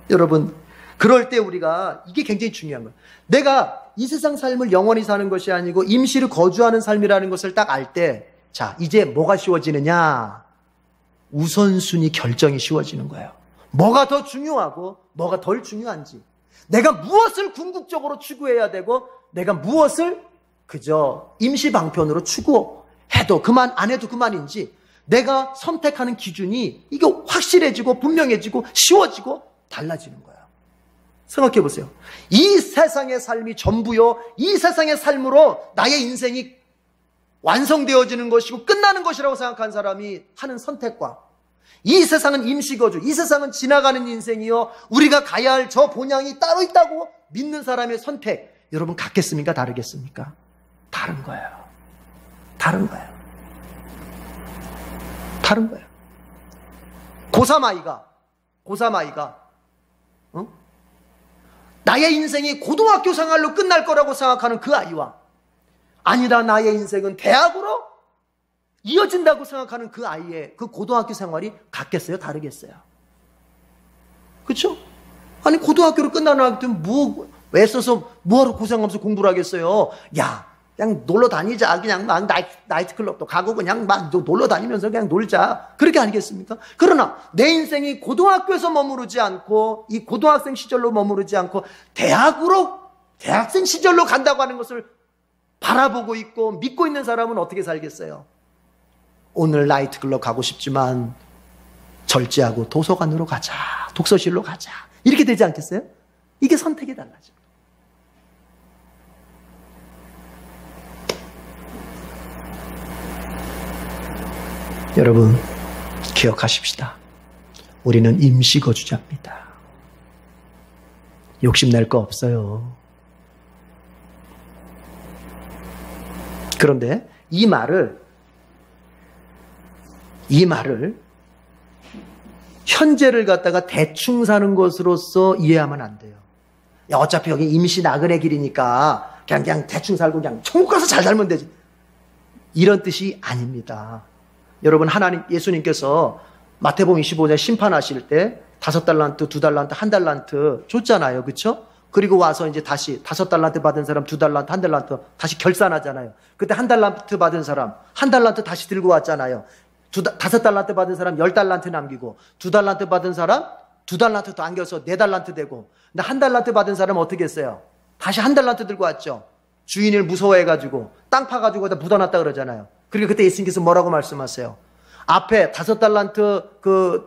여러분, 그럴 때 우리가, 이게 굉장히 중요한 거예요. 내가 이 세상 삶을 영원히 사는 것이 아니고 임시를 거주하는 삶이라는 것을 딱 알 때, 자, 이제 뭐가 쉬워지느냐? 우선순위 결정이 쉬워지는 거예요. 뭐가 더 중요하고 뭐가 덜 중요한지, 내가 무엇을 궁극적으로 추구해야 되고 내가 무엇을 그저 임시 방편으로 추구해도 그만, 안 해도 그만인지, 내가 선택하는 기준이 이게 확실해지고 분명해지고 쉬워지고 달라지는 거예요. 생각해 보세요. 이 세상의 삶이 전부요, 이 세상의 삶으로 나의 인생이 완성되어지는 것이고 끝나는 것이라고 생각한 사람이 하는 선택과, 이 세상은 임시거주, 이 세상은 지나가는 인생이요, 우리가 가야 할 저 본향이 따로 있다고 믿는 사람의 선택, 여러분 같겠습니까? 다르겠습니까? 다른 거예요. 다른 거예요. 다른 거예요. 고3 아이가 나의 인생이 고등학교 생활로 끝날 거라고 생각하는 그 아이와, 아니다, 나의 인생은 대학으로 이어진다고 생각하는 그 아이의 그 고등학교 생활이 같겠어요? 다르겠어요? 그렇죠? 아니, 고등학교로 끝나는 아이들은 애써서 뭐하러 고생하면서 공부를 하겠어요? 야, 그냥 놀러 다니자. 그냥 막 나이트클럽도 가고 그냥 막 놀러 다니면서 그냥 놀자. 그렇게 아니겠습니까? 그러나 내 인생이 고등학교에서 머무르지 않고, 이 고등학생 시절로 머무르지 않고 대학생 시절로 간다고 하는 것을 바라보고 있고 믿고 있는 사람은 어떻게 살겠어요? 오늘 나이트클럽 가고 싶지만 절제하고 도서관으로 가자, 독서실로 가자, 이렇게 되지 않겠어요? 이게 선택이 달라져. 여러분, 기억하십시다. 우리는 임시거주자입니다. 욕심낼 거 없어요. 그런데 이 말을 현재를 갖다가 대충 사는 것으로서 이해하면 안 돼요. 야, 어차피 여기 임시 나그네 길이니까 그냥 대충 살고 그냥 천국 가서 잘 살면 되지, 이런 뜻이 아닙니다. 여러분, 예수님께서 마태복음 25장 심판하실 때 5달란트, 2달란트, 1달란트 줬잖아요. 그렇죠? 그리고 와서 이제 다시 5달란트 받은 사람 2달란트, 1달란트 다시 결산하잖아요. 그때 1달란트 받은 사람 1달란트 다시 들고 왔잖아요. 5달란트 받은 사람 10달란트 남기고, 2달란트 받은 사람 2달란트 더 안겨서 4달란트 되고, 근데 1달란트 받은 사람은 어떻게 했어요? 다시 1달란트 들고 왔죠. 주인을 무서워해가지고 땅 파가지고 다 묻어놨다 그러잖아요. 그리고 그때 예수님께서 뭐라고 말씀하세요? 앞에 5달란트,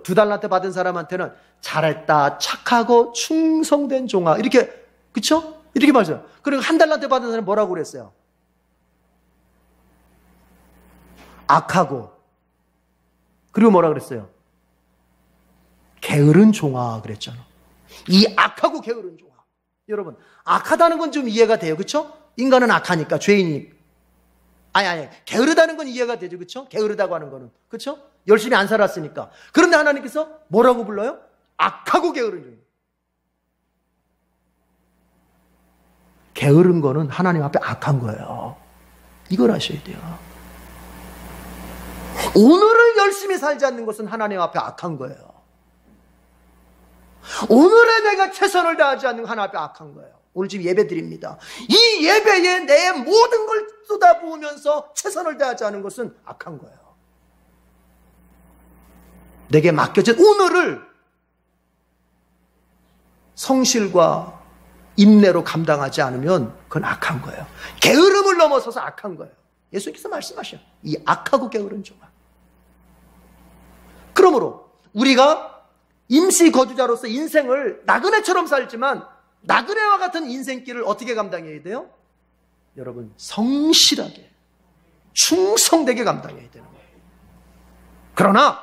2달란트 받은 사람한테는 잘했다, 착하고 충성된 종아, 이렇게, 그쵸? 이렇게 말해요. 그리고 1달란트 받은 사람은 뭐라고 그랬어요? 악하고, 그리고 뭐라 그랬어요? 게으른 종아 그랬잖아. 이 악하고 게으른 종아. 여러분, 악하다는 건 좀 이해가 돼요. 그쵸? 인간은 악하니까, 죄인이. 아니, 게으르다는 건 이해가 되죠. 그쵸? 게으르다고 하는 거는. 그쵸? 열심히 안 살았으니까. 그런데 하나님께서 뭐라고 불러요? 악하고 게으른 종. 게으른 거는 하나님 앞에 악한 거예요. 이걸 아셔야 돼요. 오늘을 열심히 살지 않는 것은 하나님 앞에 악한 거예요. 오늘에 내가 최선을 다하지 않는 하나님 앞에 악한 거예요. 오늘 지금 예배 드립니다. 이 예배에 내 모든 걸 쏟아부으면서 최선을 다하지 않은 것은 악한 거예요. 내게 맡겨진 오늘을 성실과 인내로 감당하지 않으면 그건 악한 거예요. 게으름을 넘어서서 악한 거예요. 예수님께서 말씀하셔요. 이 악하고 게으른 종아. 그러므로 우리가 임시 거주자로서 인생을 나그네처럼 살지만, 나그네와 같은 인생길을 어떻게 감당해야 돼요? 여러분, 성실하게, 충성되게 감당해야 되는 거예요. 그러나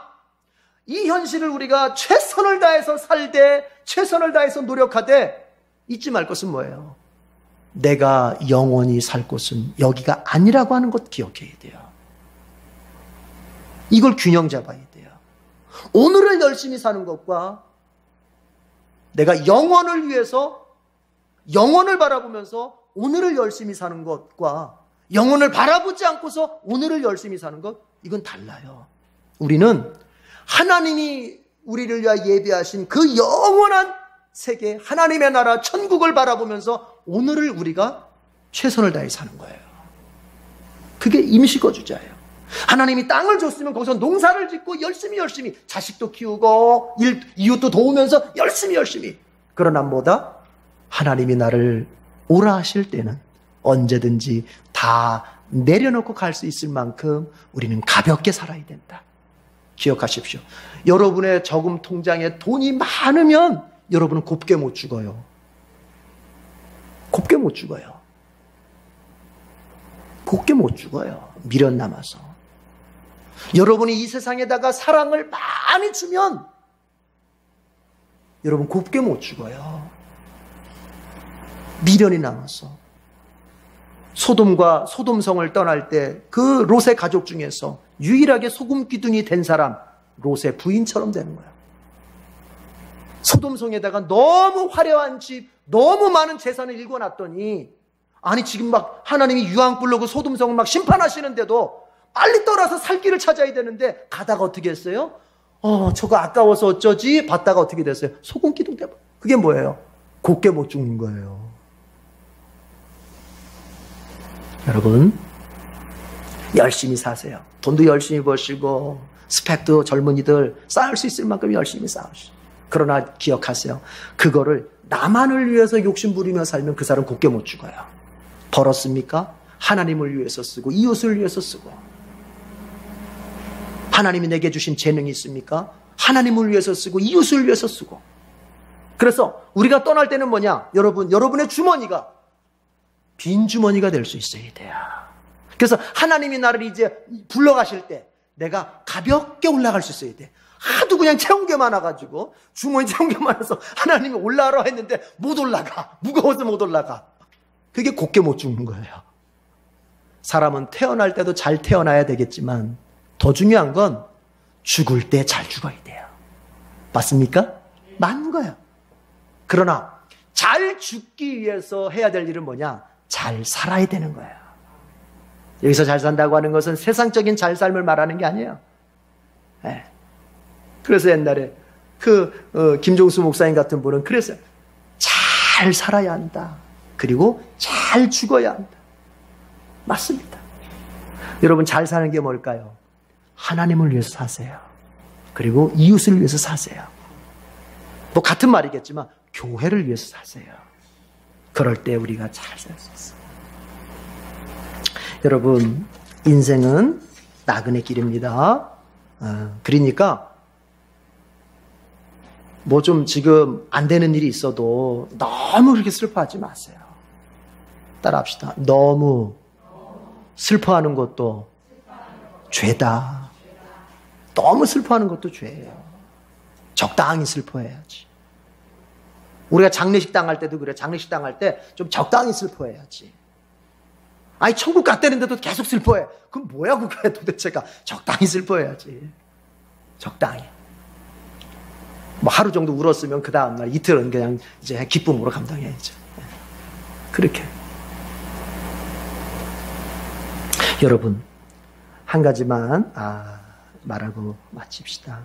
이 현실을 우리가 최선을 다해서 살되, 최선을 다해서 노력하되 잊지 말 것은 뭐예요? 내가 영원히 살 곳은 여기가 아니라고 하는 것 기억해야 돼요. 이걸 균형 잡아야 돼요. 오늘을 열심히 사는 것과 내가 영원을 위해서, 영원을 바라보면서 오늘을 열심히 사는 것과 영혼을 바라보지 않고서 오늘을 열심히 사는 것, 이건 달라요. 우리는 하나님이 우리를 위하여 예비하신 그 영원한 세계, 하나님의 나라, 천국을 바라보면서 오늘을 우리가 최선을 다해 사는 거예요. 그게 임시거주자예요. 하나님이 땅을 줬으면 거기서 농사를 짓고 열심히 자식도 키우고 이웃도 도우면서 열심히. 그러나 뭐다? 하나님이 나를 오라 하실 때는 언제든지 다 내려놓고 갈 수 있을 만큼 우리는 가볍게 살아야 된다. 기억하십시오. 여러분의 저금 통장에 돈이 많으면 여러분은 곱게 못 죽어요. 곱게 못 죽어요. 곱게 못 죽어요. 미련 남아서. 여러분이 이 세상에다가 사랑을 많이 주면 여러분 곱게 못 죽어요. 미련이 남아서. 소돔성을 떠날 때 그 롯의 가족 중에서 유일하게 소금 기둥이 된 사람, 롯의 부인처럼 되는 거예요. 소돔성에다가 너무 화려한 집, 너무 많은 재산을 일궈놨더니, 아니 지금 막 하나님이 유황불로 그 소돔성을 막 심판하시는데도 빨리 떠나서 살 길을 찾아야 되는데 가다가 어떻게 했어요? 저거 아까워서 어쩌지? 봤다가 어떻게 됐어요? 소금 기둥 때문에. 그게 뭐예요? 곱게 못 죽는 거예요. 여러분, 열심히 사세요. 돈도 열심히 버시고 스펙도 젊은이들 쌓을 수 있을 만큼 열심히 쌓으시고. 그러나 기억하세요. 그거를 나만을 위해서 욕심부리며 살면 그 사람 곱게 못 죽어요. 벌었습니까? 하나님을 위해서 쓰고 이웃을 위해서 쓰고. 하나님이 내게 주신 재능이 있습니까? 하나님을 위해서 쓰고 이웃을 위해서 쓰고. 그래서 우리가 떠날 때는 뭐냐? 여러분의 주머니가 빈 주머니가 될 수 있어야 돼요. 그래서 하나님이 나를 이제 불러가실 때 내가 가볍게 올라갈 수 있어야 돼. 하도 그냥 채운 게 많아가지고 주머니 채운 게 많아서 하나님이 올라가라 했는데 못 올라가. 무거워서 못 올라가. 그게 곱게 못 죽는 거예요. 사람은 태어날 때도 잘 태어나야 되겠지만 더 중요한 건 죽을 때 잘 죽어야 돼요. 맞습니까? 맞는 거예요. 그러나 잘 죽기 위해서 해야 될 일은 뭐냐? 잘 살아야 되는 거예요. 여기서 잘 산다고 하는 것은 세상적인 잘 삶을 말하는 게 아니에요. 네. 그래서 옛날에 김종수 목사님 같은 분은 그랬어요. 잘 살아야 한다. 그리고 잘 죽어야 한다. 맞습니다. 여러분, 잘 사는 게 뭘까요? 하나님을 위해서 사세요. 그리고 이웃을 위해서 사세요. 뭐 같은 말이겠지만 교회를 위해서 사세요. 그럴 때 우리가 잘 살 수 있어요. 여러분, 인생은 나그네 길입니다. 그러니까 뭐 좀 지금 안 되는 일이 있어도 너무 그렇게 슬퍼하지 마세요. 따라합시다. 너무 슬퍼하는 것도 죄다. 너무 슬퍼하는 것도 죄예요. 적당히 슬퍼해야지. 우리가 장례식 당할 때도 그래. 장례식 당할 때 좀 적당히 슬퍼해야지. 아니 천국 갔다는데도 계속 슬퍼해. 그럼 뭐야 그게 도대체가. 적당히 슬퍼해야지. 적당히. 뭐 하루 정도 울었으면 그 다음날 이틀은 그냥 이제 기쁨으로 감당해야죠. 그렇게. 여러분, 한 가지만 말하고 마칩시다.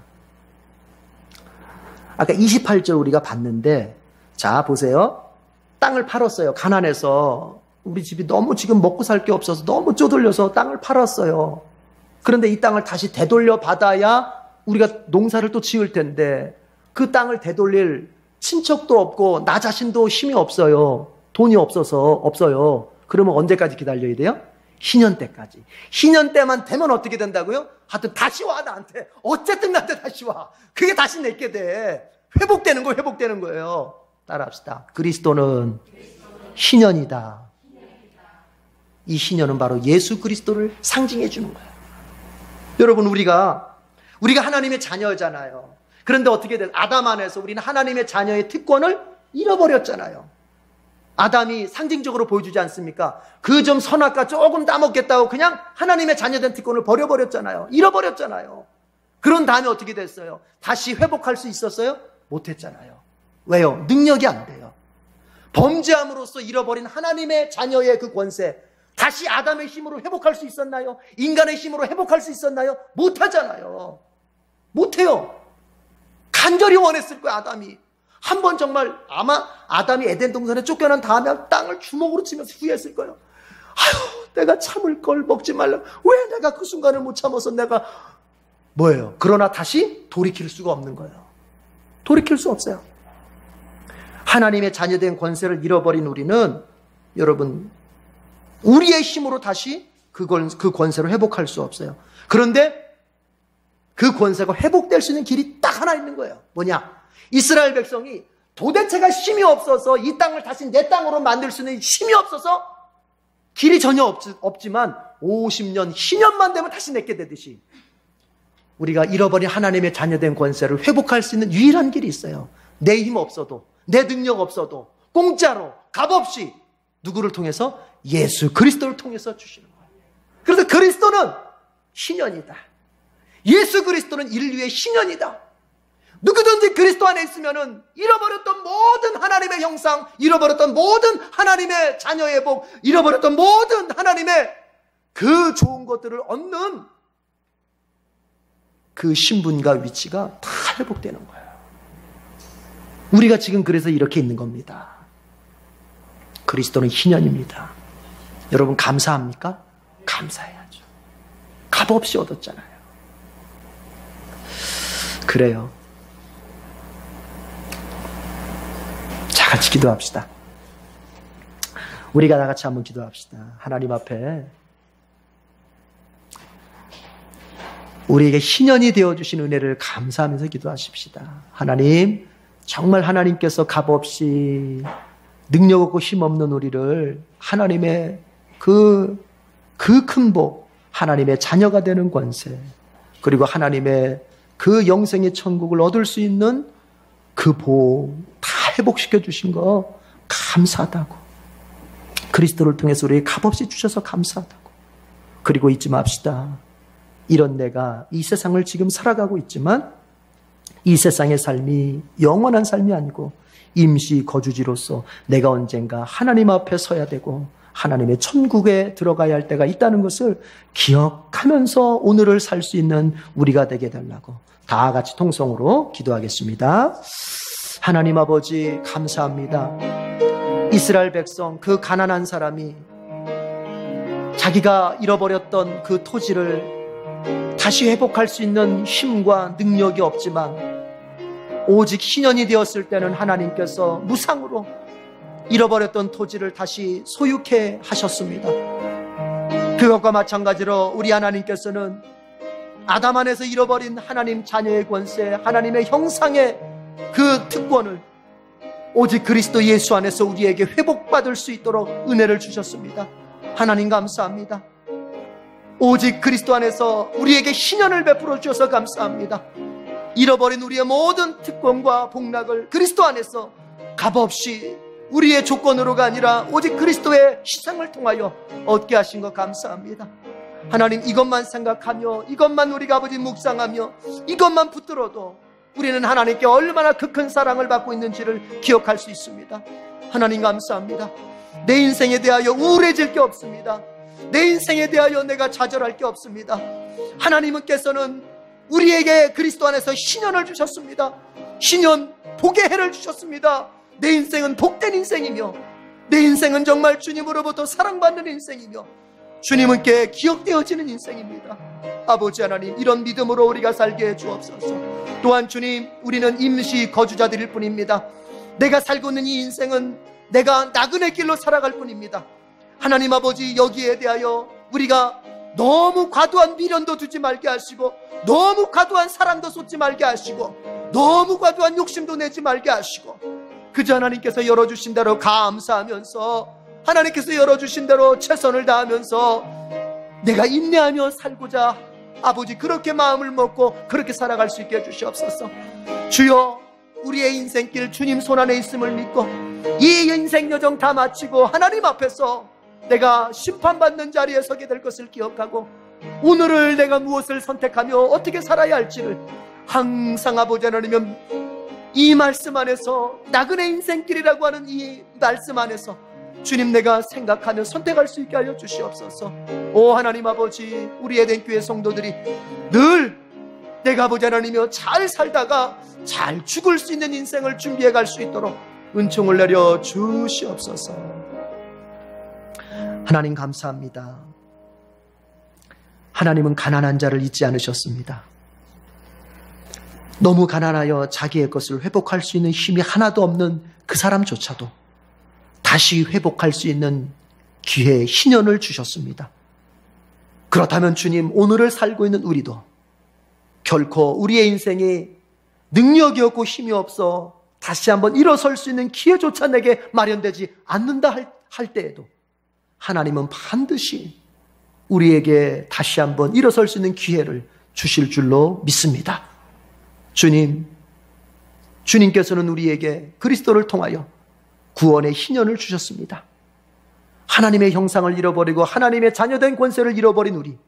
아까 28절 우리가 봤는데, 자 보세요. 땅을 팔았어요. 가난해서 우리 집이 너무 지금 먹고 살 게 없어서 너무 쪼들려서 땅을 팔았어요. 그런데 이 땅을 다시 되돌려 받아야 우리가 농사를 또 지을 텐데 그 땅을 되돌릴 친척도 없고 나 자신도 힘이 없어요. 돈이 없어요. 그러면 언제까지 기다려야 돼요? 희년 때까지. 희년 때만 되면 어떻게 된다고요? 하여튼 다시 와 나한테. 어쨌든 나한테 다시 와. 그게 다시 내게 돼. 회복되는 거예요. 따라합시다. 그리스도는 희년이다. 이 희년은 바로 예수 그리스도를 상징해 주는 거예요. 여러분, 우리가 하나님의 자녀잖아요. 그런데 어떻게 돼요? 아담 안에서 우리는 하나님의 자녀의 특권을 잃어버렸잖아요. 아담이 상징적으로 보여주지 않습니까? 그 좀 선악과 조금 따먹겠다고 그냥 하나님의 자녀된 특권을 버려버렸잖아요. 잃어버렸잖아요. 그런 다음에 어떻게 됐어요? 다시 회복할 수 있었어요? 못했잖아요. 왜요? 능력이 안 돼요. 범죄함으로써 잃어버린 하나님의 자녀의 그 권세, 다시 아담의 힘으로 회복할 수 있었나요? 인간의 힘으로 회복할 수 있었나요? 못하잖아요. 못해요. 간절히 원했을 거야, 아담이. 한 번 정말 아마 아담이 에덴 동산에 쫓겨난 다음에 땅을 주먹으로 치면서 후회했을 거예요. 아유, 내가 참을 걸, 먹지 말라. 왜 내가 그 순간을 못 참아서 내가 뭐예요? 그러나 다시 돌이킬 수가 없는 거예요. 돌이킬 수 없어요. 하나님의 자녀된 권세를 잃어버린 우리는 여러분 우리의 힘으로 다시 그 권세를 회복할 수 없어요. 그런데 그 권세가 회복될 수 있는 길이 딱 하나 있는 거예요. 뭐냐? 이스라엘 백성이 도대체가 힘이 없어서 이 땅을 다시 내 땅으로 만들 수 있는 힘이 없어서 길이 전혀 없지만 50년, 희년만 되면 다시 내게 되듯이 우리가 잃어버린 하나님의 자녀된 권세를 회복할 수 있는 유일한 길이 있어요. 내 힘 없어도, 내 능력 없어도 공짜로 값없이 누구를 통해서? 예수 그리스도를 통해서 주시는 거예요. 그래서 그리스도는 신년이다. 예수 그리스도는 인류의 신년이다. 누구든지 그리스도 안에 있으면은 잃어버렸던 모든 하나님의 형상, 잃어버렸던 모든 하나님의 자녀의 복, 잃어버렸던 모든 하나님의 그 좋은 것들을 얻는 그 신분과 위치가 다 회복되는 거예요. 우리가 지금 그래서 이렇게 있는 겁니다. 그리스도는 희년입니다. 여러분 감사합니까? 감사해야죠. 값없이 얻었잖아요. 그래요. 다 같이 기도합시다. 우리가 다 같이 한번 기도합시다. 하나님 앞에 우리에게 희년이 되어주신 은혜를 감사하면서 기도하십시다. 하나님, 정말 하나님께서 값없이 능력 없고 힘없는 우리를 하나님의 그 큰 복, 하나님의 자녀가 되는 권세, 그리고 하나님의 그 영생의 천국을 얻을 수 있는 그 복 다 회복시켜 주신 거 감사하다고. 그리스도를 통해서 우리에게 값없이 주셔서 감사하다고. 그리고 잊지 맙시다. 이런 내가 이 세상을 지금 살아가고 있지만 이 세상의 삶이 영원한 삶이 아니고 임시 거주지로서 내가 언젠가 하나님 앞에 서야 되고 하나님의 천국에 들어가야 할 때가 있다는 것을 기억하면서 오늘을 살 수 있는 우리가 되게 되려고 다 같이 통성으로 기도하겠습니다. 하나님 아버지 감사합니다. 이스라엘 백성, 그 가난한 사람이 자기가 잃어버렸던 그 토지를 다시 회복할 수 있는 힘과 능력이 없지만 오직 희년이 되었을 때는 하나님께서 무상으로 잃어버렸던 토지를 다시 소유케 하셨습니다. 그것과 마찬가지로 우리 하나님께서는 아담 안에서 잃어버린 하나님 자녀의 권세, 하나님의 형상의 그 특권을 오직 그리스도 예수 안에서 우리에게 회복받을 수 있도록 은혜를 주셨습니다. 하나님 감사합니다. 오직 그리스도 안에서 우리에게 희년을 베풀어 주셔서 감사합니다. 잃어버린 우리의 모든 특권과 복락을 그리스도 안에서 값없이 우리의 조건으로가 아니라 오직 그리스도의 희생을 통하여 얻게 하신 것 감사합니다. 하나님, 이것만 생각하며 이것만 우리가 아버지 묵상하며 이것만 붙들어도 우리는 하나님께 얼마나 그 큰 사랑을 받고 있는지를 기억할 수 있습니다. 하나님 감사합니다. 내 인생에 대하여 우울해질 게 없습니다. 내 인생에 대하여 내가 좌절할 게 없습니다. 하나님께서는 우리에게 그리스도 안에서 희년을 주셨습니다. 희년, 복의 해를 주셨습니다. 내 인생은 복된 인생이며 내 인생은 정말 주님으로부터 사랑받는 인생이며 주님께 기억되어지는 인생입니다. 아버지 하나님, 이런 믿음으로 우리가 살게 해 주옵소서. 또한 주님, 우리는 임시 거주자들일 뿐입니다. 내가 살고 있는 이 인생은 내가 나그네 길로 살아갈 뿐입니다. 하나님 아버지, 여기에 대하여 우리가 너무 과도한 미련도 두지 말게 하시고 너무 과도한 사랑도 쏟지 말게 하시고 너무 과도한 욕심도 내지 말게 하시고 그저 하나님께서 열어주신 대로 감사하면서 하나님께서 열어주신 대로 최선을 다하면서 내가 인내하며 살고자 아버지 그렇게 마음을 먹고 그렇게 살아갈 수 있게 해주시옵소서. 주여, 우리의 인생길 주님 손안에 있음을 믿고 이 인생 여정 다 마치고 하나님 앞에서 내가 심판받는 자리에 서게 될 것을 기억하고 오늘을 내가 무엇을 선택하며 어떻게 살아야 할지를 항상 아버지 하나님 이 말씀 안에서 나그네 인생길이라고 하는 이 말씀 안에서 주님, 내가 생각하며 선택할 수 있게 하여 주시옵소서. 오 하나님 아버지, 우리 에덴교회 성도들이 늘 내가 아버지 하나님이여 잘 살다가 잘 죽을 수 있는 인생을 준비해 갈 수 있도록 은총을 내려 주시옵소서. 하나님 감사합니다. 하나님은 가난한 자를 잊지 않으셨습니다. 너무 가난하여 자기의 것을 회복할 수 있는 힘이 하나도 없는 그 사람조차도 다시 회복할 수 있는 기회, 희년을 주셨습니다. 그렇다면 주님, 오늘을 살고 있는 우리도 결코 우리의 인생이 능력이 없고 힘이 없어 다시 한번 일어설 수 있는 기회조차 내게 마련되지 않는다 할 때에도 하나님은 반드시 우리에게 다시 한번 일어설 수 있는 기회를 주실 줄로 믿습니다. 주님께서는 우리에게 그리스도를 통하여 구원의 희년을 주셨습니다. 하나님의 형상을 잃어버리고 하나님의 자녀된 권세를 잃어버린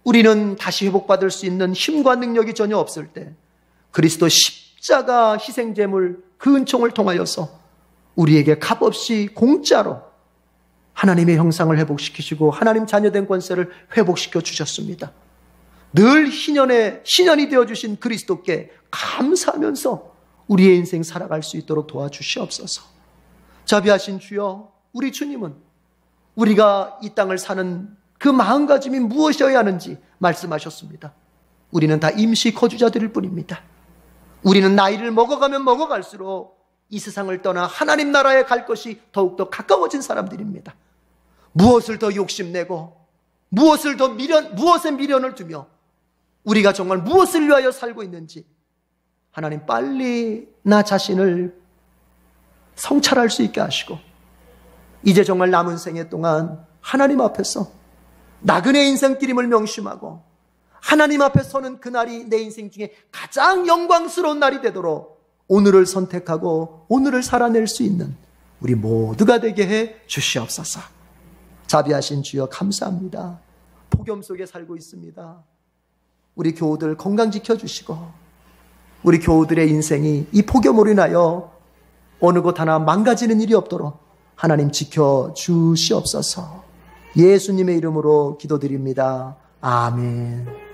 우리는 다시 회복받을 수 있는 힘과 능력이 전혀 없을 때 그리스도 십자가 희생제물 그 은총을 통하여서 우리에게 값없이 공짜로 하나님의 형상을 회복시키시고 하나님 자녀된 권세를 회복시켜 주셨습니다. 늘 신년이 되어주신 그리스도께 감사하면서 우리의 인생 살아갈 수 있도록 도와주시옵소서. 자비하신 주여, 우리 주님은 우리가 이 땅을 사는 그 마음가짐이 무엇이어야 하는지 말씀하셨습니다. 우리는 다 임시 거주자들일 뿐입니다. 우리는 나이를 먹어가면 먹어갈수록 이 세상을 떠나 하나님 나라에 갈 것이 더욱더 가까워진 사람들입니다. 무엇을 더 욕심내고 무엇에 미련을 두며 우리가 정말 무엇을 위하여 살고 있는지 하나님 빨리 나 자신을 성찰할 수 있게 하시고 이제 정말 남은 생애 동안 하나님 앞에서 나그네 인생길임을 명심하고 하나님 앞에 서는 그날이 내 인생 중에 가장 영광스러운 날이 되도록 오늘을 선택하고 오늘을 살아낼 수 있는 우리 모두가 되게 해 주시옵소서. 자비하신 주여 감사합니다. 폭염 속에 살고 있습니다. 우리 교우들 건강 지켜주시고 우리 교우들의 인생이 이 폭염으로 인하여 어느 곳 하나 망가지는 일이 없도록 하나님 지켜주시옵소서. 예수님의 이름으로 기도드립니다. 아멘.